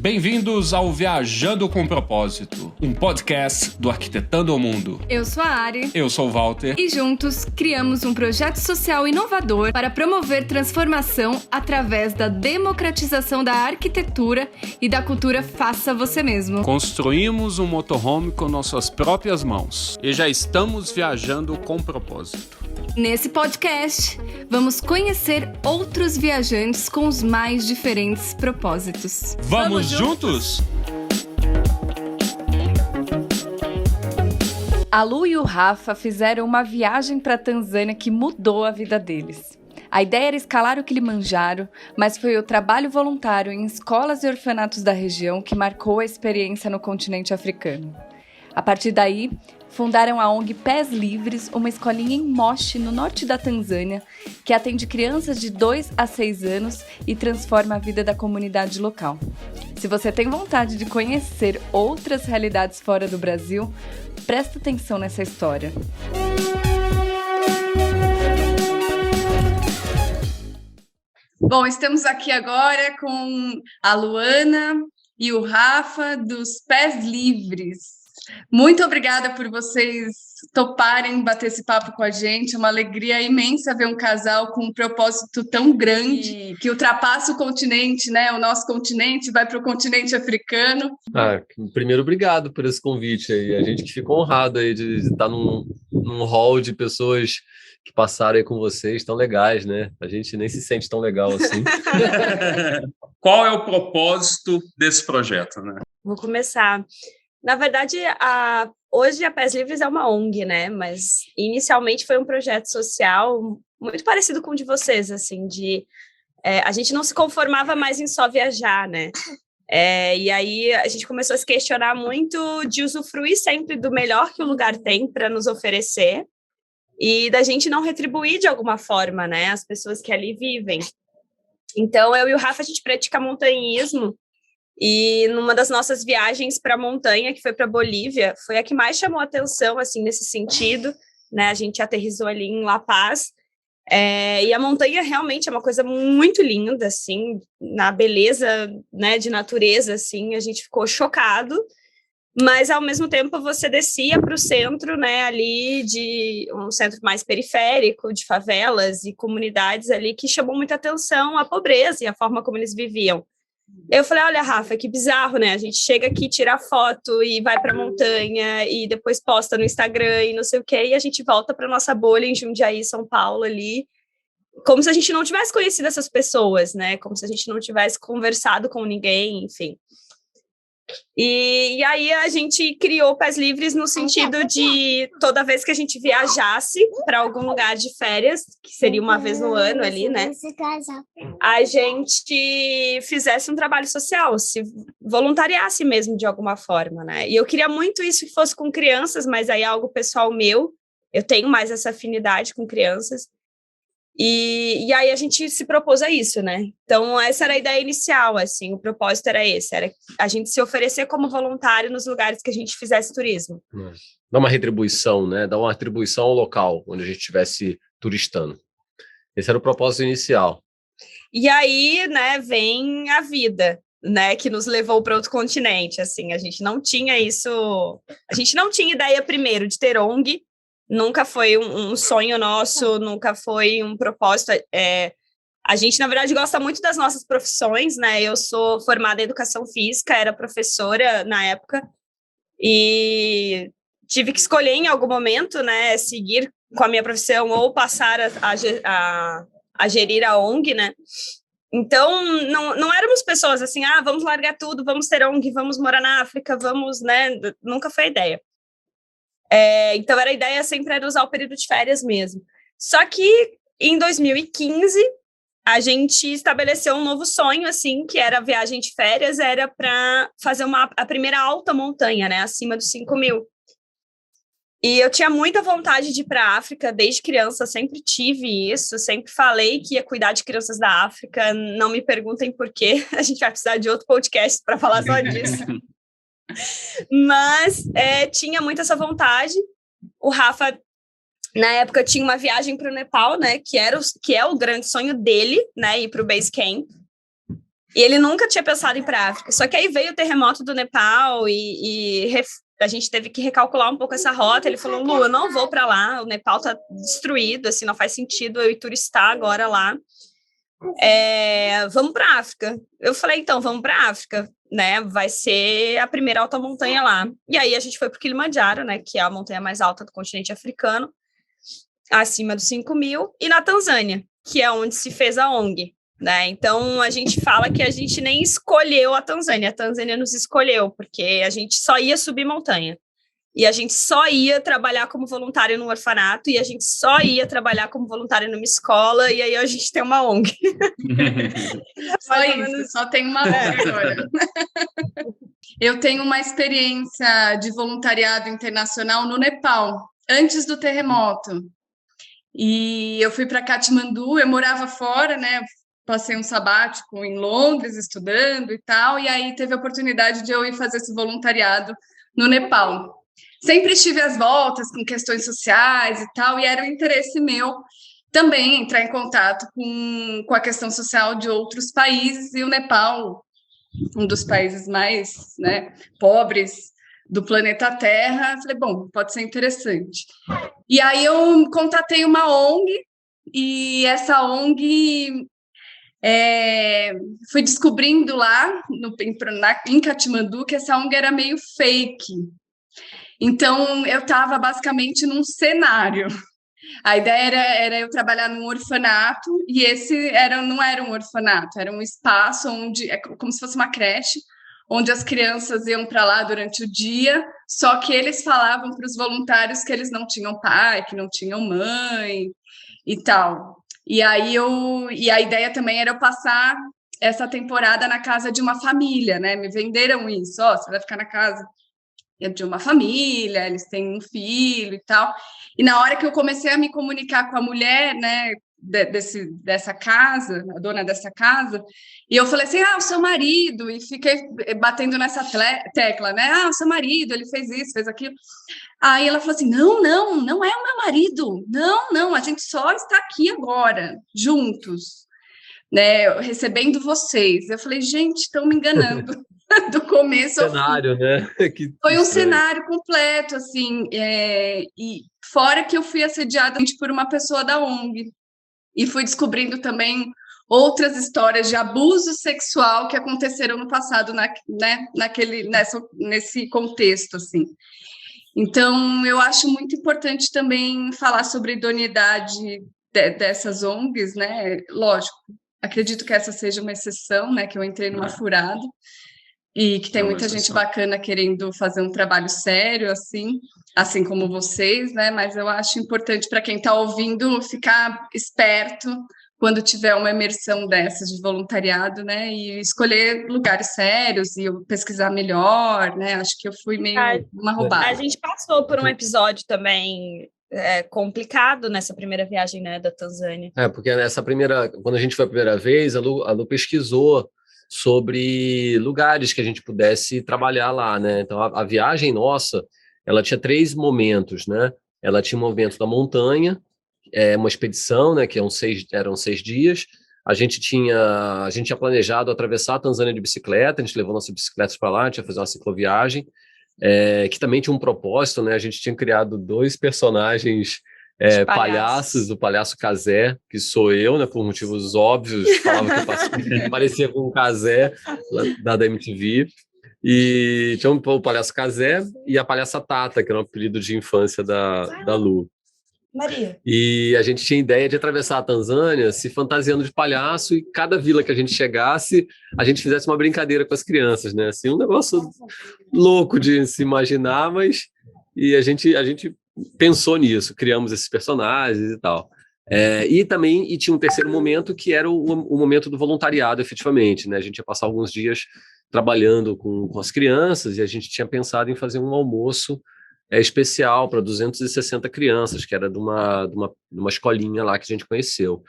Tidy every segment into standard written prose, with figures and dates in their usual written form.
Bem-vindos ao Viajando com Propósito, um podcast do Arquitetando o Mundo. Eu sou a Ari. Eu sou o Walter. E juntos criamos um projeto social inovador para promover transformação através da democratização da arquitetura e da cultura Faça Você Mesmo. Construímos um motorhome com nossas próprias mãos e já estamos viajando com propósito. Nesse podcast, vamos conhecer outros viajantes com os mais diferentes propósitos. Vamos juntos? A Lu e o Rafa fizeram uma viagem para a Tanzânia que mudou a vida deles. A ideia era escalar o Kilimanjaro, mas foi o trabalho voluntário em escolas e orfanatos da região que marcou a experiência no continente africano. A partir daí, fundaram a ONG Pés Livres, uma escolinha em Moshi, no norte da Tanzânia, que atende crianças de 2 a 6 anos e transforma a vida da comunidade local. Se você tem vontade de conhecer outras realidades fora do Brasil, presta atenção nessa história. Bom, estamos aqui agora com a Luana e o Rafa dos Pés Livres. Muito obrigada por vocês toparem bater esse papo com a gente. É uma alegria imensa ver um casal com um propósito tão grande que ultrapassa o continente, né? O nosso continente vai para o continente africano. Primeiro, obrigado por esse convite aí. A gente que ficou honrado aí de estar num hall de pessoas que passaram aí com vocês, tão legais, né? A gente nem se sente tão legal assim. Qual é o propósito desse projeto, né? Vou começar. Na verdade, hoje a Pés Livres é uma ONG, né? Mas inicialmente foi um projeto social muito parecido com o de vocês, assim, a gente não se conformava mais em só viajar, né? E aí a gente começou a se questionar muito de usufruir sempre do melhor que o lugar tem para nos oferecer e da gente não retribuir de alguma forma, né? As pessoas que ali vivem. Então, eu e o Rafa, a gente pratica montanhismo. E numa das nossas viagens para a montanha, que foi para Bolívia, foi a que mais chamou a atenção, assim, nesse sentido, né? A gente aterrissou ali em La Paz, e a montanha realmente é uma coisa muito linda, assim, na beleza, né, de natureza, assim, a gente ficou chocado, mas ao mesmo tempo você descia para o centro, né, ali de um centro mais periférico, de favelas e comunidades ali que chamou muita atenção a pobreza e a forma como eles viviam. Eu falei, olha, Rafa, que bizarro, né? A gente chega aqui, tira foto e vai para a montanha e depois posta no Instagram e não sei o quê, e a gente volta para nossa bolha em Jundiaí, São Paulo, ali, como se a gente não tivesse conhecido essas pessoas, né? Como se a gente não tivesse conversado com ninguém, enfim. E aí a gente criou Pés Livres no sentido de toda vez que a gente viajasse para algum lugar de férias, que seria uma vez no ano ali, né? A gente fizesse um trabalho social, se voluntariasse mesmo de alguma forma, né? E eu queria muito isso que fosse com crianças, mas aí é algo pessoal meu, eu tenho mais essa afinidade com crianças. E aí a gente se propôs a isso, né? Então, essa era a ideia inicial, assim, o propósito era esse, era a gente se oferecer como voluntário nos lugares que a gente fizesse turismo. Dá uma retribuição, né? Dá uma retribuição ao local onde a gente estivesse turistando. Esse era o propósito inicial. E aí, né, vem a vida, né, que nos levou para outro continente, assim, a gente não tinha ideia primeiro de ter ONG. Nunca foi um sonho nosso, nunca foi um propósito. A gente, na verdade, gosta muito das nossas profissões, né? Eu sou formada em educação física, era professora na época, e tive que escolher em algum momento, né, seguir com a minha profissão ou passar a gerir a ONG, né? Então, não éramos pessoas assim, vamos largar tudo, vamos ter ONG, vamos morar na África, vamos, né? Nunca foi a ideia. Então, a ideia sempre era usar o período de férias mesmo. Só que, em 2015, a gente estabeleceu um novo sonho, assim, que era a viagem de férias, era para fazer a primeira alta montanha, né, acima dos 5.000. E eu tinha muita vontade de ir para a África, desde criança, sempre tive isso, sempre falei que ia cuidar de crianças da África, não me perguntem por quê, a gente vai precisar de outro podcast para falar só disso. Mas tinha muito essa vontade. O Rafa, na época, tinha uma viagem para o Nepal, né, que é o grande sonho dele, né, ir para o Base Camp. E ele nunca tinha pensado em ir para a África. Só que aí veio o terremoto do Nepal e a gente teve que recalcular um pouco essa rota. Ele falou, Lu, eu não vou para lá, o Nepal está destruído, assim, não faz sentido eu ir turistar agora lá. Vamos para a África. Eu falei, então, vamos para a África, né? Vai ser a primeira alta montanha lá. E aí a gente foi para o Kilimanjaro, né? Que é a montanha mais alta do continente africano, acima dos 5.000, e na Tanzânia, que é onde se fez a ONG. Né? Então, a gente fala que a gente nem escolheu a Tanzânia nos escolheu, porque a gente só ia subir montanha, e a gente só ia trabalhar como voluntário no orfanato, e a gente só ia trabalhar como voluntário numa escola, e aí a gente tem uma ONG. Só isso, só tem uma ONG agora. Eu tenho uma experiência de voluntariado internacional no Nepal, antes do terremoto, e eu fui para Katmandu, eu morava fora, né? Passei um sabático em Londres, estudando e tal, e aí teve a oportunidade de eu ir fazer esse voluntariado no Nepal. Sempre estive às voltas com questões sociais e tal, e era um interesse meu também entrar em contato com a questão social de outros países, e o Nepal, um dos países mais, né, pobres do planeta Terra, falei, bom, pode ser interessante. E aí eu contatei uma ONG, e essa ONG... fui descobrindo lá em Katmandu que essa ONG era meio fake. Então, eu estava basicamente num cenário. A ideia era eu trabalhar num orfanato, e esse não era um orfanato, era um espaço onde, como se fosse uma creche, onde as crianças iam para lá durante o dia, só que eles falavam para os voluntários que eles não tinham pai, que não tinham mãe e tal. E a ideia também era eu passar essa temporada na casa de uma família, né? Me venderam isso, você vai ficar na casa de uma família, eles têm um filho e tal. E na hora que eu comecei a me comunicar com a mulher, né, dessa casa, a dona dessa casa, e eu falei assim, o seu marido, e fiquei batendo nessa tecla, né? O seu marido, ele fez isso, fez aquilo. Aí ela falou assim, não é o meu marido, não, a gente só está aqui agora, juntos, né, recebendo vocês. Eu falei, gente, estão me enganando do começo ao fim. Cenário, né? Foi um cenário completo, assim, e fora que eu fui assediada por uma pessoa da ONG, e fui descobrindo também outras histórias de abuso sexual que aconteceram no passado, nesse contexto, assim. Então, eu acho muito importante também falar sobre a idoneidade dessas ONGs, né? Lógico, acredito que essa seja uma exceção, né? Que eu entrei numa furada, e que tem muita gente bacana querendo fazer um trabalho sério, assim como vocês, né? Mas eu acho importante para quem está ouvindo ficar esperto quando tiver uma imersão dessas de voluntariado, né? E escolher lugares sérios e eu pesquisar melhor, né? Acho que eu fui meio uma roubada. A gente passou por um episódio também complicado nessa primeira viagem, né, da Tanzânia. Porque quando a gente foi a primeira vez, a Lu pesquisou sobre lugares que a gente pudesse trabalhar lá, né? Então, a viagem nossa, ela tinha 3 momentos, né? Ela tinha um momento da montanha, uma expedição, né? Que eram 6 dias. A gente tinha planejado atravessar a Tanzânia de bicicleta, a gente levou nossas bicicletas para lá, a gente ia fazer uma cicloviagem, que também tinha um propósito, né? A gente tinha criado 2 personagens palhaços, o palhaço Cazé, que sou eu, né, por motivos óbvios, falava que parecia com o Cazé da MTV, e tinha o palhaço Cazé e a palhaça Tata, que era um apelido de infância da Lu. Maria. E a gente tinha ideia de atravessar a Tanzânia se fantasiando de palhaço, e cada vila que a gente chegasse, a gente fizesse uma brincadeira com as crianças, né? Assim, um negócio louco de se imaginar, mas a gente pensou nisso, criamos esses personagens e tal. E tinha um terceiro momento, que era o momento do voluntariado, efetivamente, né? A gente ia passar alguns dias trabalhando com as crianças, e a gente tinha pensado em fazer um almoço especial para 260 crianças, que era de uma escolinha lá que a gente conheceu.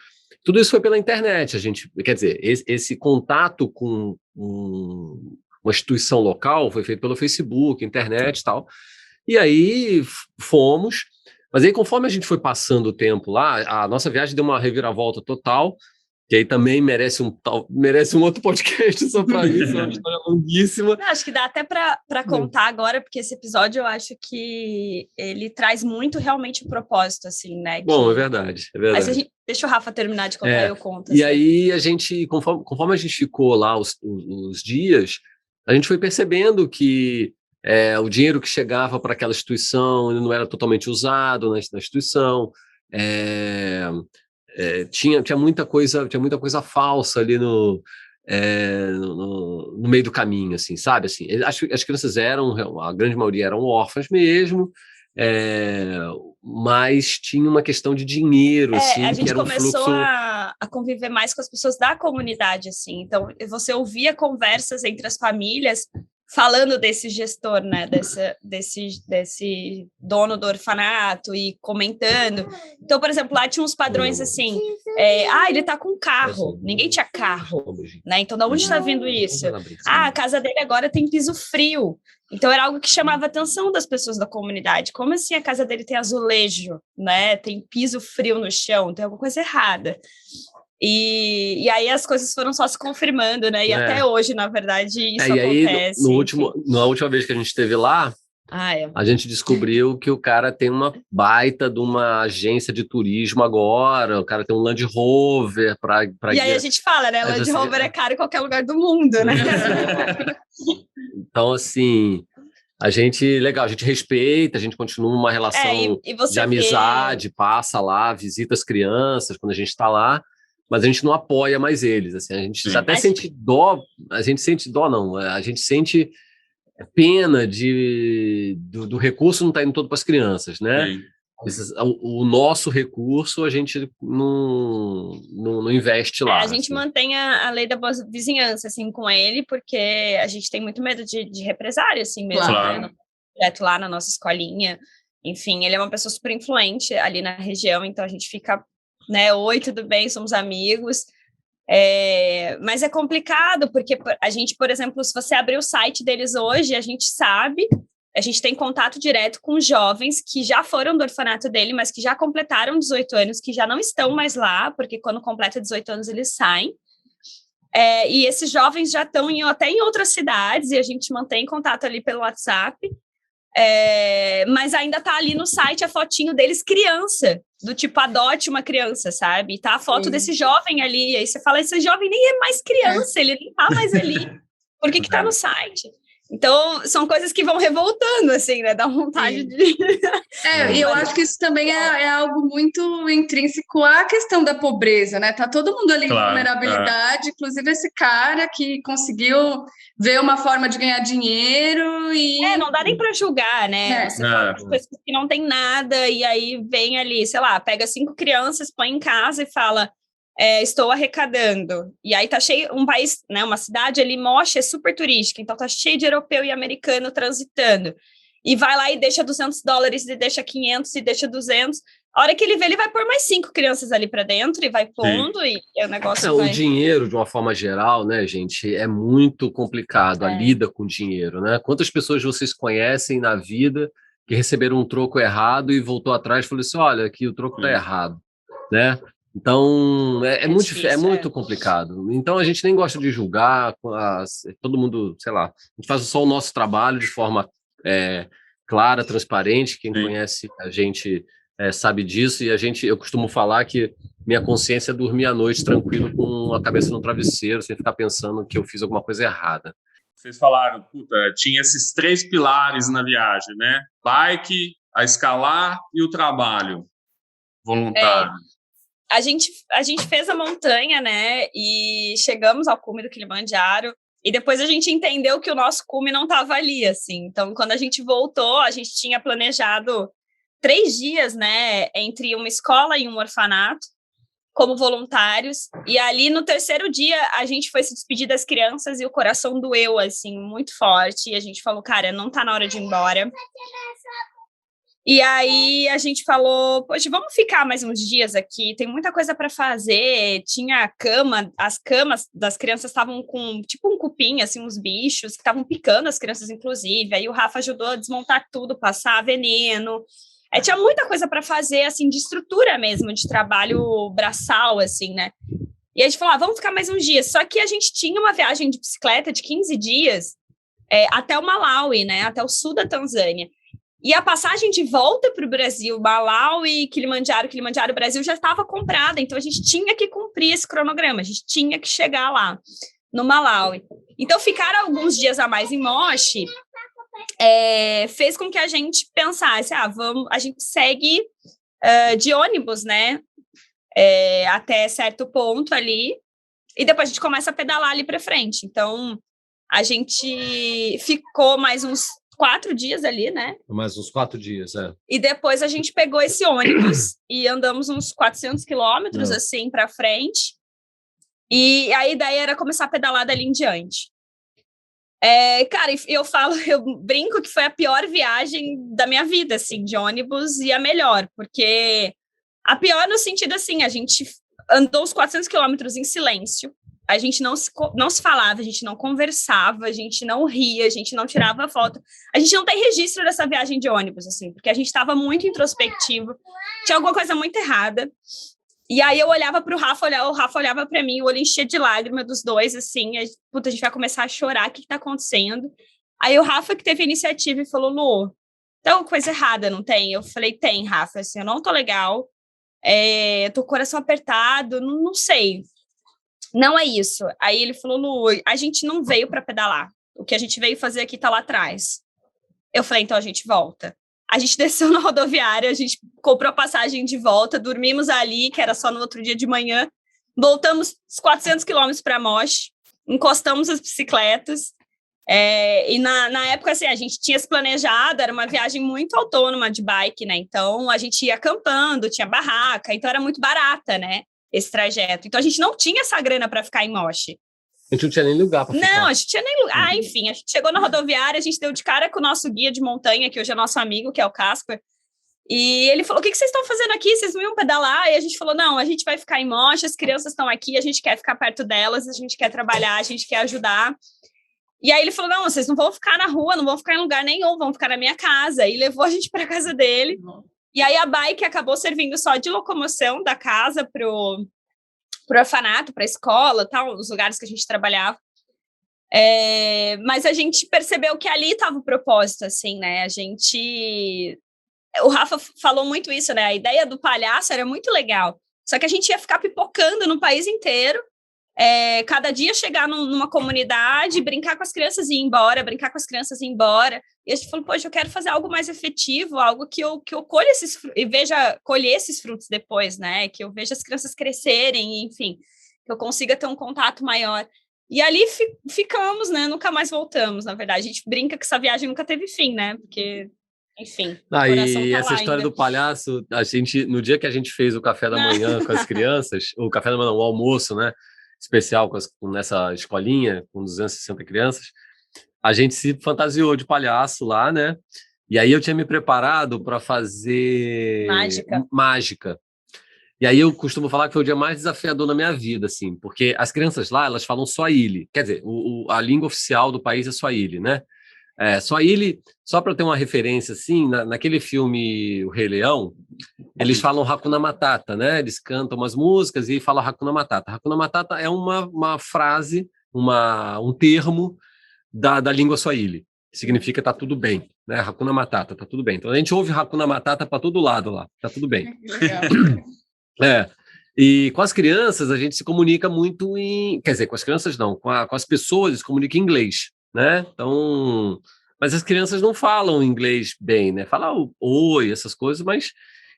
Tudo isso foi pela internet. Quer dizer, esse contato com uma instituição local foi feito pelo Facebook, internet e tal. E aí fomos, mas aí conforme a gente foi passando o tempo lá, a nossa viagem deu uma reviravolta total, que aí também merece um outro podcast só para isso, é uma história longuíssima. Não, acho que dá até para contar agora, porque esse episódio eu acho que ele traz muito realmente o propósito, assim, né? Bom, é verdade. Mas deixa o Rafa terminar de contar e eu conto. E aí a gente, conforme a gente ficou lá os dias, a gente foi percebendo que o dinheiro que chegava para aquela instituição ele não era totalmente usado na instituição, tinha muita coisa falsa ali no meio do caminho, assim, sabe? Assim, as crianças a grande maioria eram órfãs mesmo, mas tinha uma questão de dinheiro, assim, a gente que era um começou fluxo... a conviver mais com as pessoas da comunidade, assim, então você ouvia conversas entre as famílias falando desse gestor, né, desse dono do orfanato e comentando. Então, por exemplo, lá tinha uns padrões assim, ele tá com carro, ninguém tinha carro, né, então de onde está vindo isso? A casa dele agora tem piso frio. Então, era algo que chamava a atenção das pessoas da comunidade. Como assim a casa dele tem azulejo, né, tem piso frio no chão, tem alguma coisa errada. E aí as coisas foram só se confirmando, né? E até hoje, na verdade, isso acontece. Na última vez que a gente esteve lá, a gente descobriu que o cara tem uma baita de uma agência de turismo agora, o cara tem um Land Rover para E aí a gente fala, né? Land Rover é caro em qualquer lugar do mundo, né? Então, assim... A gente respeita, a gente continua uma relação de amizade, passa lá, visita as crianças quando a gente está lá, mas a gente não apoia mais eles, assim, a gente até sente dó, a gente sente pena do recurso não estar indo todo para as crianças, né? O nosso recurso a gente não investe lá. A gente mantém a lei da boa vizinhança, assim, com ele, porque a gente tem muito medo de represária, assim mesmo, né? Direto lá na nossa escolinha. Enfim, ele é uma pessoa super influente ali na região, então a gente fica, né, oi, tudo bem, somos amigos. Mas é complicado, porque a gente, por exemplo, se você abrir o site deles hoje, a gente tem contato direto com jovens que já foram do orfanato dele, mas que já completaram 18 anos, que já não estão mais lá, porque quando completa 18 anos eles saem. E esses jovens já estão até em outras cidades, e a gente mantém contato ali pelo WhatsApp. Mas ainda tá ali no site a fotinho deles criança, do tipo, adote uma criança, sabe? Tá a foto desse jovem ali, aí você fala, esse jovem nem é mais criança, ele nem tá mais ali. Por que tá no site? Então, são coisas que vão revoltando, assim, né? Dá vontade de... E eu acho que isso também é algo muito intrínseco à questão da pobreza, né? Tá todo mundo ali em vulnerabilidade, inclusive esse cara que conseguiu ver uma forma de ganhar dinheiro e... não dá nem para julgar, né? Você fala de pessoas que não tem nada e aí vem ali, sei lá, pega 5 crianças, põe em casa e fala... estou arrecadando, e aí tá cheio, um país, né, uma cidade ali, Moche é super turística, então tá cheio de europeu e americano transitando, e vai lá e deixa $200, e deixa 500, e deixa 200, a hora que ele vê, ele vai pôr mais 5 crianças ali para dentro, e vai pondo, e o negócio vai... O dinheiro, de uma forma geral, né, gente, é muito complicado, a lida com dinheiro, né, quantas pessoas vocês conhecem na vida que receberam um troco errado e voltou atrás e falou assim, olha, aqui o troco tá errado, né? Então, é muito complicado. Então, a gente nem gosta de julgar, todo mundo, sei lá, a gente faz só o nosso trabalho de forma clara, transparente, quem conhece a gente sabe disso, e eu costumo falar que minha consciência é dormir à noite tranquilo com a cabeça no travesseiro, sem ficar pensando que eu fiz alguma coisa errada. Vocês falaram, tinha esses 3 pilares na viagem, né? Bike, a escalar e o trabalho voluntário. A gente fez a montanha, né, e chegamos ao cume do Kilimanjaro, e depois a gente entendeu que o nosso cume não estava ali, assim. Então, quando a gente voltou, a gente tinha planejado 3 dias, né, entre uma escola e um orfanato, como voluntários, e ali no 3º dia a gente foi se despedir das crianças e o coração doeu, assim, muito forte, e a gente falou, cara, não tá na hora de ir embora. E aí a gente falou, poxa, vamos ficar mais uns dias aqui, tem muita coisa para fazer, tinha cama, as camas das crianças estavam com tipo um cupim, assim, uns bichos que estavam picando as crianças, inclusive, aí o Rafa ajudou a desmontar tudo, passar veneno, tinha muita coisa para fazer, assim, de estrutura mesmo, de trabalho braçal, assim, né? E a gente falou, vamos ficar mais uns dias. Só que a gente tinha uma viagem de bicicleta de 15 dias até o Malawi, né? Até o sul da Tanzânia. E a passagem de volta para o Brasil, Malawi, Kilimanjaro, Brasil, já estava comprada. Então, a gente tinha que cumprir esse cronograma. A gente tinha que chegar lá, no Malawi. Então, ficar alguns dias a mais em Moshi fez com que a gente pensasse, a gente segue de ônibus, né? Até certo ponto ali, e depois a gente começa a pedalar ali para frente. Então, a gente ficou mais uns 4 dias ali, né? Mais uns 4 dias, E depois a gente pegou esse ônibus e andamos uns 400 quilômetros, assim, para frente. E a ideia era começar a pedalar dali em diante. Cara, eu brinco que foi a pior viagem da minha vida, assim, de ônibus, e a melhor, porque a pior no sentido, assim, a gente andou os 400 quilômetros em silêncio, a gente não se falava, a gente não conversava, a gente não ria, a gente não tirava foto, a gente não tem registro dessa viagem de ônibus, assim, porque a gente estava muito introspectivo, tinha alguma coisa muito errada. E aí eu olhava para o Rafa olhava para mim, o olho enchia de lágrima dos dois, assim, a gente vai começar a chorar, o que está acontecendo? Aí o Rafa que teve a iniciativa e falou, Lu, tem alguma coisa errada, não tem? Eu falei, tem, Rafa, assim, eu não tô legal, eu tô com o coração apertado, não sei, não é isso. Aí ele falou, Lu, a gente não veio para pedalar, o que a gente veio fazer aqui tá lá atrás. Eu falei, então a gente volta. A gente desceu na rodoviária, a gente comprou a passagem de volta, dormimos ali, que era só no outro dia de manhã, voltamos os 400 quilômetros para Moshi, encostamos as bicicletas, e na época, assim, a gente tinha se planejado, era uma viagem muito autônoma de bike, né? Então, a gente ia acampando, tinha barraca, então era muito barata, né? Esse trajeto. Então, a gente não tinha essa grana para ficar em Moshi. A gente não tinha nem lugar para ficar. Não, a gente tinha nem lugar. Enfim, a gente chegou na rodoviária, a gente deu de cara com o nosso guia de montanha, que hoje é nosso amigo, que é o Casper. E ele falou, o que vocês estão fazendo aqui? Vocês não iam pedalar? E a gente falou, não, a gente vai ficar em Moshi, as crianças estão aqui, a gente quer ficar perto delas, a gente quer trabalhar, a gente quer ajudar. E aí ele falou, não, vocês não vão ficar na rua, não vão ficar em lugar nenhum, vão ficar na minha casa. E levou a gente para casa dele. E aí a bike acabou servindo só de locomoção da casa pro orfanato, para a escola, tal, os lugares que a gente trabalhava. Mas a gente percebeu que ali estava o propósito, assim, né? O Rafa falou muito isso, né? A ideia do palhaço era muito legal. Só que a gente ia ficar pipocando no país inteiro, cada dia chegar numa comunidade, brincar com as crianças e ir embora, brincar com as crianças e ir embora. E a gente falou, poxa, eu quero fazer algo mais efetivo, algo que eu colhe esses frutos, e colher esses frutos depois, né? Que eu veja as crianças crescerem, enfim, que eu consiga ter um contato maior. E ali ficamos, né? Nunca mais voltamos, na verdade. A gente brinca que essa viagem nunca teve fim, né? Porque, enfim, o coração e tá essa lá história ainda. do palhaço, no dia que a gente fez o café da manhã com as crianças, o café da manhã, o almoço, né? Especial nessa escolinha, com 260 crianças, a gente se fantasiou de palhaço lá, né? E aí eu tinha me preparado para fazer mágica. E aí eu costumo falar que foi o dia mais desafiador na minha vida, assim, porque as crianças lá, elas falam Swahili, quer dizer, a língua oficial do país é Swahili, né? Swahili, só para ter uma referência, assim, naquele filme O Rei Leão, eles falam Hakuna Matata, né? Eles cantam umas músicas e falam Hakuna Matata. Hakuna Matata é uma frase, um termo da língua Swahili. Significa tá tudo bem, né? Hakuna Matata, tá tudo bem. Então a gente ouve Hakuna Matata para todo lado lá, tá tudo bem. Legal. E com as crianças a gente se comunica muito quer dizer, com as crianças não, com as pessoas se comunica em inglês, né? Então, mas as crianças não falam inglês bem, né? Falam oi, essas coisas, mas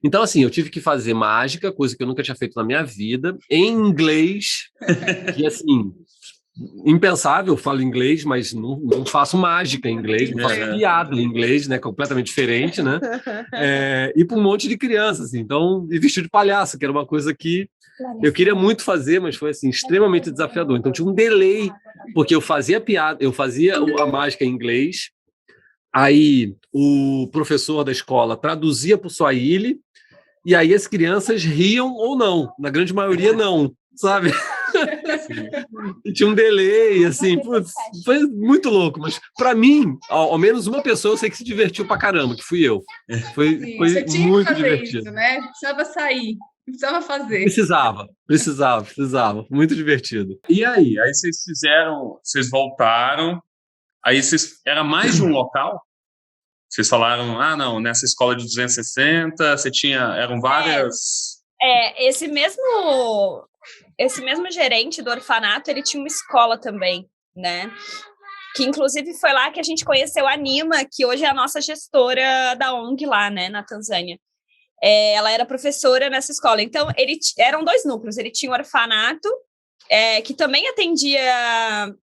então assim, eu tive que fazer mágica, coisa que eu nunca tinha feito na minha vida, em inglês, que assim, impensável, eu falo inglês, mas não faço mágica em inglês, não faço piada em inglês, né? Completamente diferente, né? E para um monte de crianças, assim, então, e vestido de palhaço, que era uma coisa que eu queria muito fazer, mas foi assim, extremamente desafiador. Então tinha um delay, porque eu fazia piada, eu fazia a mágica em inglês, aí o professor da escola traduzia para o Swahili, e aí as crianças riam ou não, na grande maioria não, sabe? E tinha um delay, assim, putz, foi muito louco, mas para mim, ao menos uma pessoa eu sei que se divertiu pra caramba, que fui eu. Foi Você tinha muito que fazer divertido. isso, né? Precisava sair. Precisava fazer. Precisava. Muito divertido. E aí? Aí vocês voltaram, aí era mais de um local? Vocês falaram, não, nessa escola de 260, eram várias... Esse mesmo gerente do orfanato, ele tinha uma escola também, né? Que inclusive foi lá que a gente conheceu a Nima, que hoje é a nossa gestora da ONG lá, né, na Tanzânia. Ela era professora nessa escola. Então, eram 2 núcleos. Ele tinha um orfanato, que também atendia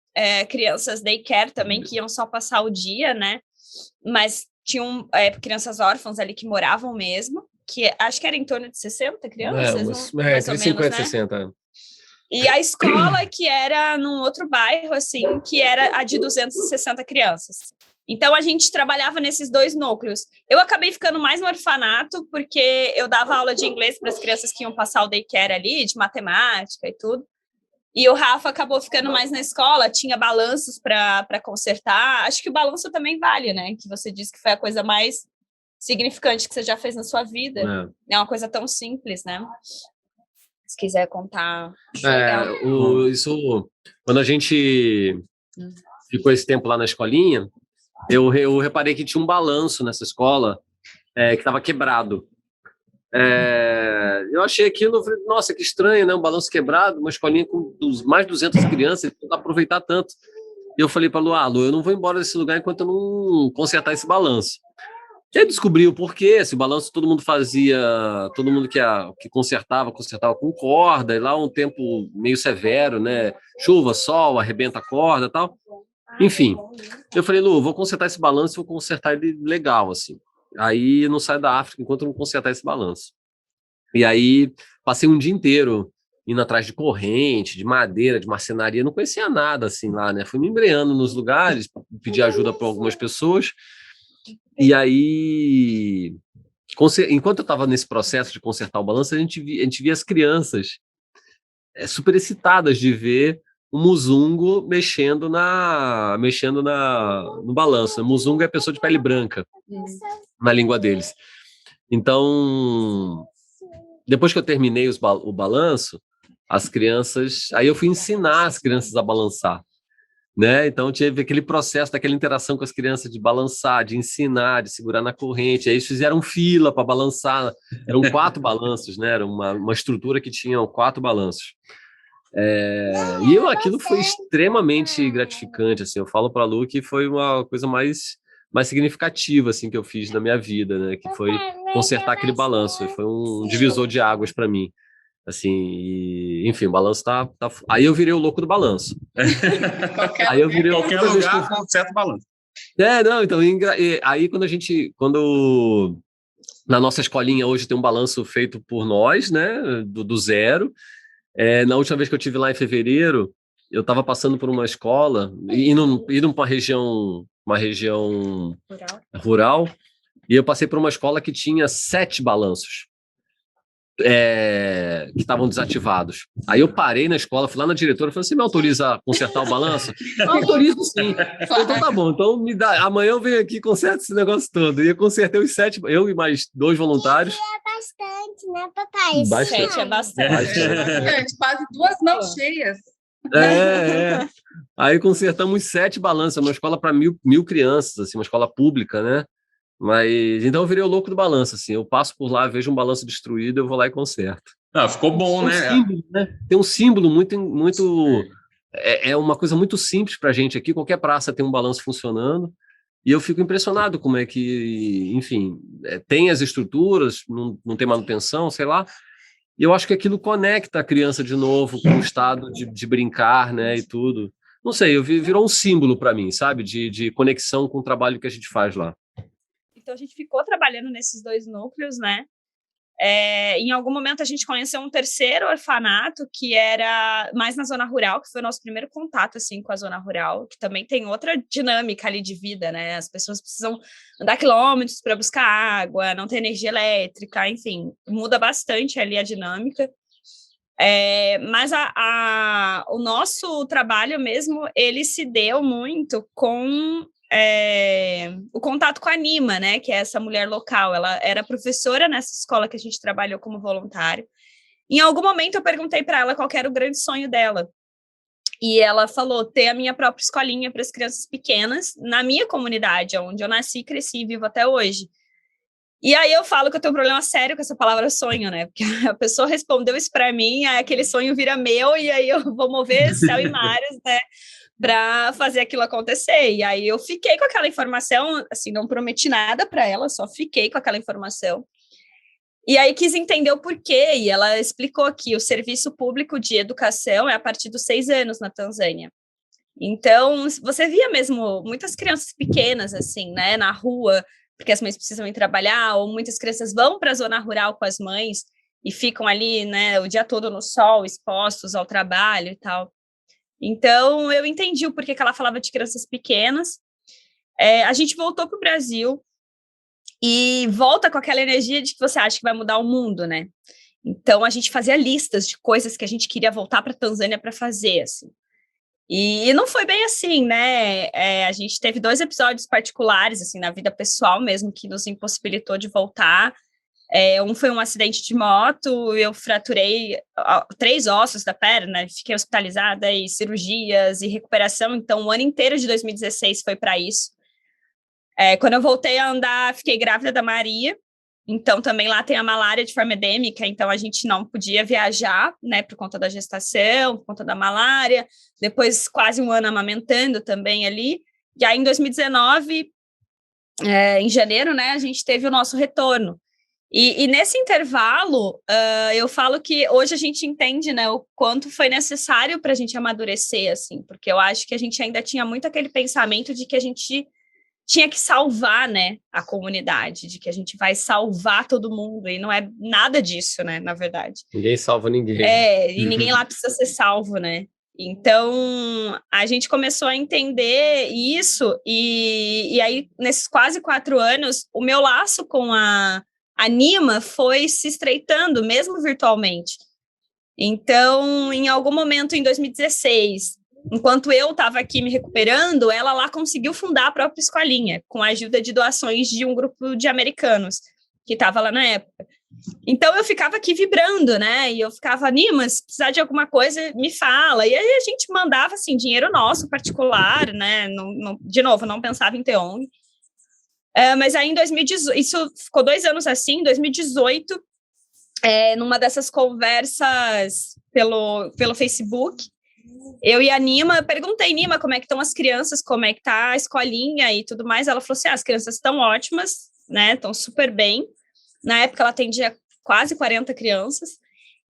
crianças daycare também, que iam só passar o dia, né? Mas tinham crianças órfãs ali que moravam mesmo, que acho que era em torno de 60 crianças, entre 50 e 60. E a escola que era num outro bairro, assim, que era a de 260 crianças. Então, a gente trabalhava nesses 2 núcleos. Eu acabei ficando mais no orfanato, porque eu dava aula de inglês para as crianças que iam passar o daycare ali, de matemática e tudo. E o Rafa acabou ficando mais na escola, tinha balanços para consertar. Acho que o balanço também vale, né? Que você disse que foi a coisa mais significante que você já fez na sua vida. É uma coisa tão simples, né? Se quiser contar. Quando a gente ficou esse tempo lá na escolinha, eu reparei que tinha um balanço nessa escola que estava quebrado. Eu achei aquilo, falei, nossa, que estranho, né? Um balanço quebrado, uma escolinha com mais de 200 crianças, não dá para aproveitar tanto. E eu falei para a Lu, eu não vou embora desse lugar enquanto eu não consertar esse balanço. E aí descobri o porquê, esse balanço todo mundo fazia, todo mundo que consertava com corda, e lá um tempo meio severo, né? Chuva, sol, arrebenta a corda e tal. Enfim, eu falei, Lu, vou consertar esse balanço, vou consertar ele legal, assim. Aí não saio da África enquanto eu não consertar esse balanço. E aí passei um dia inteiro indo atrás de corrente, de madeira, de marcenaria, não conhecia nada assim lá, né? Fui me embreando nos lugares, pedi ajuda para algumas pessoas. E aí, enquanto eu estava nesse processo de consertar o balanço, a gente via as crianças super excitadas de ver o Muzungo mexendo no balanço. O Muzungo é a pessoa de pele branca, na língua deles. Então, depois que eu terminei o balanço, as crianças... Aí eu fui ensinar as crianças a balançar, né? Então, tive aquele processo daquela interação com as crianças de balançar, de ensinar, de segurar na corrente. Aí eles fizeram fila para balançar. Eram 4 balanços, né? Era uma estrutura que tinha 4 balanços. E aquilo foi extremamente gratificante, assim. Eu falo para a Lu que foi uma coisa mais significativa, assim, que eu fiz na minha vida, né? Que foi consertar aquele balanço. Foi um divisor de águas para mim. Assim, enfim, o balanço tá... Aí eu virei o louco do balanço. Aí eu virei qualquer lugar com certo balanço. Não, então, aí quando na nossa escolinha hoje tem um balanço feito por nós, né, do zero. Na última vez que eu estive lá em fevereiro, eu estava passando por uma escola, indo para uma região rural, e eu passei por uma escola que tinha 7 balanços que estavam desativados. Aí eu parei na escola, fui lá na diretora e falei, você me autoriza a consertar o balanço? Eu autorizo sim. Então tá bom, então amanhã eu venho aqui e conserto esse negócio todo. E eu consertei os 7, eu e mais 2 voluntários. É bastante, né, papai? Bastante, é bastante. Quase 2 mãos cheias. Aí consertamos 7 balanços, uma escola para 1.000 crianças, assim, uma escola pública, né? Mas então eu virei o louco do balanço, assim. Eu passo por lá, vejo um balanço destruído, eu vou lá e conserto. Ficou bom, né? Símbolo, né? Tem um símbolo muito é uma coisa muito simples pra gente aqui. Qualquer praça tem um balanço funcionando. E eu fico impressionado como é que, enfim, tem as estruturas, não tem manutenção, sei lá. E eu acho que aquilo conecta a criança de novo com o estado de brincar, né? E tudo. Não sei, virou um símbolo para mim, sabe? De conexão com o trabalho que a gente faz lá. Então, a gente ficou trabalhando nesses 2 núcleos, né? Em algum momento, a gente conheceu um terceiro orfanato, que era mais na zona rural, que foi o nosso primeiro contato, assim, com a zona rural, que também tem outra dinâmica ali de vida, né? As pessoas precisam andar quilômetros para buscar água, não tem energia elétrica, enfim, muda bastante ali a dinâmica. Mas o nosso trabalho mesmo, ele se deu muito com o contato com a Nima, né, que é essa mulher local. Ela era professora nessa escola que a gente trabalhou como voluntário. Em algum momento eu perguntei para ela qual era o grande sonho dela. E ela falou, ter a minha própria escolinha para as crianças pequenas na minha comunidade, onde eu nasci, cresci e vivo até hoje. E aí eu falo que eu tenho um problema sério com essa palavra sonho, né? Porque a pessoa respondeu isso para mim, aí aquele sonho vira meu, e aí eu vou mover céu e mares, né? Para fazer aquilo acontecer. E aí eu fiquei com aquela informação, assim, não prometi nada para ela, só fiquei com aquela informação. E aí quis entender o porquê, e ela explicou que o serviço público de educação é a partir dos 6 anos na Tanzânia. Então, você via mesmo muitas crianças pequenas, assim, né, na rua, porque as mães precisam ir trabalhar, ou muitas crianças vão para a zona rural com as mães e ficam ali, né, o dia todo no sol, expostos ao trabalho e tal. Então, eu entendi o porquê que ela falava de crianças pequenas. A gente voltou para o Brasil, e volta com aquela energia de que você acha que vai mudar o mundo, né? Então, a gente fazia listas de coisas que a gente queria voltar para a Tanzânia para fazer, assim. E não foi bem assim, né? A gente teve 2 episódios particulares, assim, na vida pessoal mesmo, que nos impossibilitou de voltar. Um foi um acidente de moto, eu fraturei 3 ossos da perna, fiquei hospitalizada, e cirurgias e recuperação, então o ano inteiro de 2016 foi para isso. Quando eu voltei a andar, fiquei grávida da Maria, então também lá tem a malária de forma endêmica, então a gente não podia viajar, né, por conta da gestação, por conta da malária, depois quase um ano amamentando também ali, e aí em 2019, em janeiro, né, a gente teve o nosso retorno. E nesse intervalo, eu falo que hoje a gente entende, né, o quanto foi necessário para a gente amadurecer, assim, porque eu acho que a gente ainda tinha muito aquele pensamento de que a gente tinha que salvar, né, a comunidade, de que a gente vai salvar todo mundo, e não é nada disso, né, na verdade. Ninguém salva ninguém. E ninguém lá precisa ser salvo, né? Então, a gente começou a entender isso, e aí, nesses quase 4 anos, o meu laço com a Nima foi se estreitando, mesmo virtualmente. Então, em algum momento, em 2016... enquanto eu estava aqui me recuperando, ela lá conseguiu fundar a própria escolinha, com a ajuda de doações de um grupo de americanos que estava lá na época. Então, eu ficava aqui vibrando, né? E eu ficava, Nima, se precisar de alguma coisa, me fala. E aí a gente mandava, assim, dinheiro nosso, particular, né? De novo, não pensava em ter ONG. Mas aí, em 2018, isso ficou 2 anos assim, em 2018, numa dessas conversas pelo Facebook, eu e a Nima, perguntei, Nima, como é que estão as crianças, como é que tá a escolinha e tudo mais. Ela falou assim, as crianças estão ótimas, né, estão super bem. Na época, ela atendia quase 40 crianças.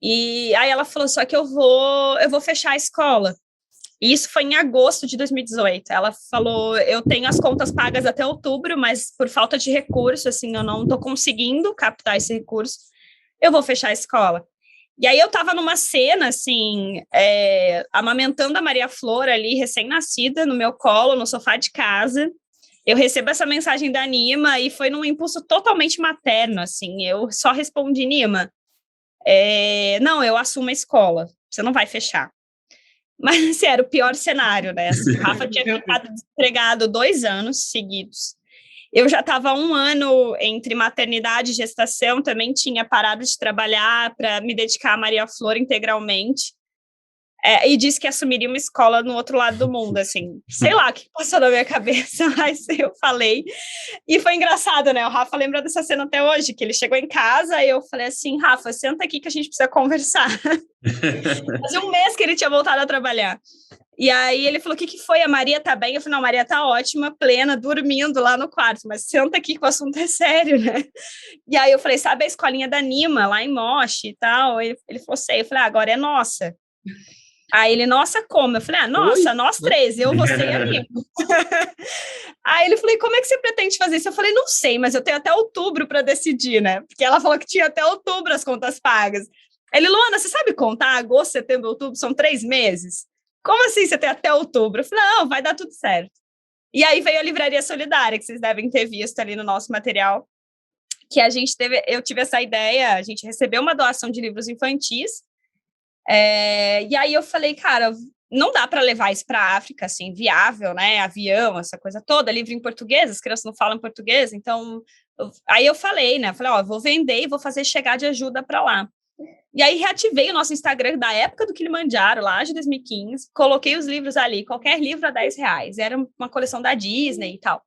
E aí ela falou, só que eu vou fechar a escola. E isso foi em agosto de 2018. Ela falou, eu tenho as contas pagas até outubro, mas por falta de recurso, assim, eu não estou conseguindo captar esse recurso, eu vou fechar a escola. E aí eu estava numa cena, assim, amamentando a Maria Flor ali, recém-nascida, no meu colo, no sofá de casa. Eu recebo essa mensagem da Nima e foi num impulso totalmente materno, assim. Eu só respondi, Nima, não, eu assumo a escola, você não vai fechar. Mas, assim, era o pior cenário, né? Assim, o Rafa tinha ficado desempregado 2 anos seguidos. Eu já estava 1 ano entre maternidade e gestação, também tinha parado de trabalhar para me dedicar a Maria Flor integralmente. E disse que assumiria uma escola no outro lado do mundo, assim. Sei lá o que passou na minha cabeça, mas eu falei. E foi engraçado, né? O Rafa lembra dessa cena até hoje, que ele chegou em casa e eu falei assim, Rafa, senta aqui que a gente precisa conversar. Fazia 1 mês que ele tinha voltado a trabalhar. E aí ele falou, o que foi? A Maria tá bem? Eu falei, não, a Maria tá ótima, plena, dormindo lá no quarto, mas senta aqui que o assunto é sério, né? E aí eu falei, sabe a escolinha da Nima, lá em Moche e tal? Ele falou, sei. Eu falei, agora é nossa. Aí ele, nossa, como? Eu falei, nossa, oi? Nós 3, eu, você e a Nima. Aí ele falou, e como é que você pretende fazer isso? Eu falei, não sei, mas eu tenho até outubro para decidir, né? Porque ela falou que tinha até outubro as contas pagas. Ele, Luana, você sabe contar? Agosto, setembro, outubro, são 3 meses. Como assim você tem até outubro? Eu falei, não, vai dar tudo certo. E aí veio a Livraria Solidária, que vocês devem ter visto ali no nosso material, que eu tive essa ideia, a gente recebeu uma doação de livros infantis, e aí eu falei, cara, não dá para levar isso para a África, assim, viável, né? Avião, essa coisa toda, livro em português, as crianças não falam português, então aí eu falei, né? Falei, ó, vou vender e vou fazer chegar de ajuda para lá. E aí reativei o nosso Instagram da época do Kilimanjaro, lá de 2015, coloquei os livros ali, qualquer livro a R$10, era uma coleção da Disney e tal.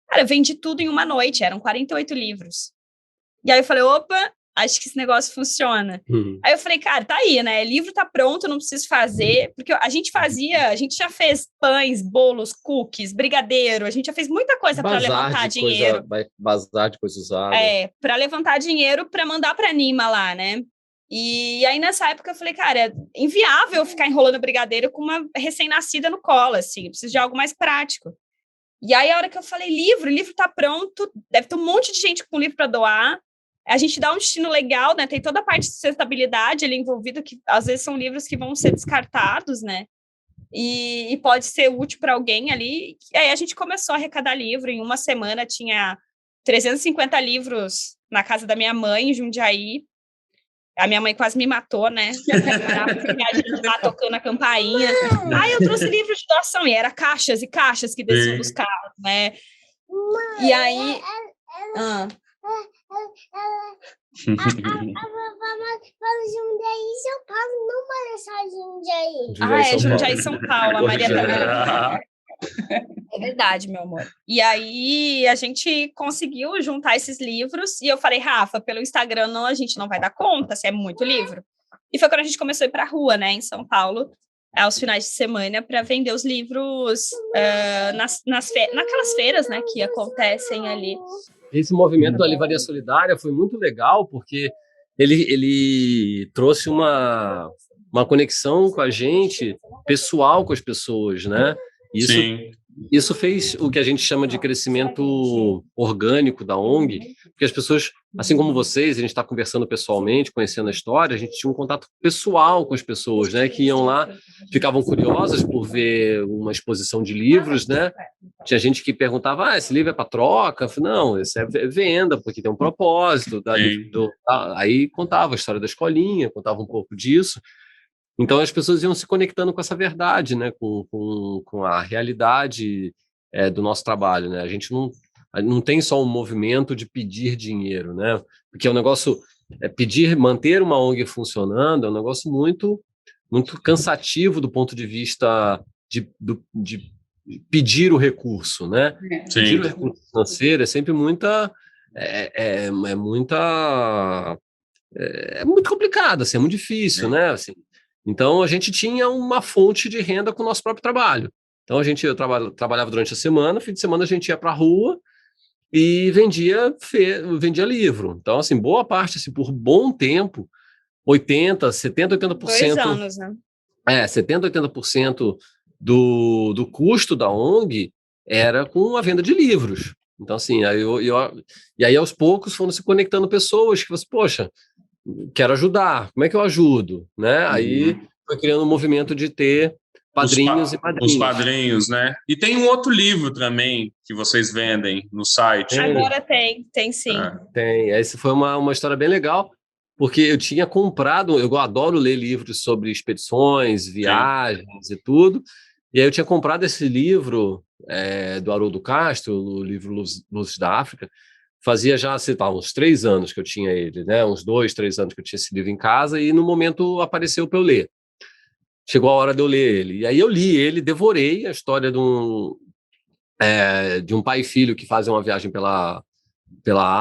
Cara, eu vendi tudo em uma noite, eram 48 livros. E aí eu falei, opa, acho que esse negócio funciona. Aí eu falei, cara, tá aí, né? Livro tá pronto, não preciso fazer. Porque a gente já fez pães, bolos, cookies, brigadeiro, a gente já fez muita coisa para levantar dinheiro. Bazar de coisa usada. Para levantar dinheiro para mandar para Nima lá, né? E aí, nessa época, eu falei, cara, é inviável ficar enrolando brigadeiro com uma recém-nascida no colo, assim, eu preciso de algo mais prático. E aí, a hora que eu falei, livro tá pronto, deve ter um monte de gente com livro para doar, a gente dá um destino legal, né, tem toda a parte de sustentabilidade ali envolvida, que às vezes são livros que vão ser descartados, né, e pode ser útil para alguém ali. E aí, a gente começou a arrecadar livro, em uma semana tinha 350 livros na casa da minha mãe, em Jundiaí. A minha mãe quase me matou, né? Lá tocando a campainha. Eu trouxe livro de doação. E era caixas e caixas que desciam dos carros, né? E aí... Fala Jundiaí, São Paulo, não para só Jundiaí. Jundiaí, São Paulo. A Maria também. É verdade, meu amor. E aí, a gente conseguiu juntar esses livros e eu falei, Rafa, pelo Instagram a gente não vai dar conta, se é muito livro. E foi quando a gente começou a ir para a rua, né, em São Paulo, aos finais de semana, para vender os livros naquelas feiras, né, que acontecem ali. Esse movimento da Livraria Solidária foi muito legal, porque ele trouxe uma conexão com a gente, pessoal com as pessoas, né? Isso fez o que a gente chama de crescimento orgânico da ONG, porque as pessoas, assim como vocês, a gente está conversando pessoalmente, conhecendo a história, a gente tinha um contato pessoal com as pessoas, né, que iam lá, ficavam curiosas por ver uma exposição de livros, né? Tinha gente que perguntava, esse livro é para troca? Eu falei, não, esse é venda, porque tem um propósito. Aí contava a história da escolinha, contava um pouco disso. Então, as pessoas iam se conectando com essa verdade, né? com a realidade do nosso trabalho. Né? A gente não tem só um movimento de pedir dinheiro, né? Porque o negócio manter uma ONG funcionando é um negócio muito, muito cansativo do ponto de vista de pedir o recurso. Né? Pedir o recurso financeiro é sempre é muito complicado, assim, é muito difícil, né? Assim, então, a gente tinha uma fonte de renda com o nosso próprio trabalho. Então, eu trabalhava durante a semana, fim de semana a gente ia para a rua e vendia livro. Então, assim, boa parte, assim, por bom tempo, 70%, 80%... 2 anos, né? 70%, 80% do custo da ONG era com a venda de livros. Então, assim, e aí aos poucos foram se conectando pessoas que você, poxa, quero ajudar, como é que eu ajudo? Né? Aí foi criando um movimento de ter padrinhos e madrinhos. Os padrinhos, né? E tem um outro livro também que vocês vendem no site. Agora tem sim. Tem. Essa foi uma história bem legal, porque eu tinha comprado, eu adoro ler livros sobre expedições, viagens e tudo, e aí eu tinha comprado esse livro do Haroldo Castro, o livro Luzes da África. Fazia já, uns 3 anos que eu tinha ele, né? Uns 2, 3 anos que eu tinha esse livro em casa, e no momento apareceu para eu ler. Chegou a hora de eu ler ele. E aí eu li ele, devorei a história de um pai e filho que fazem uma viagem pela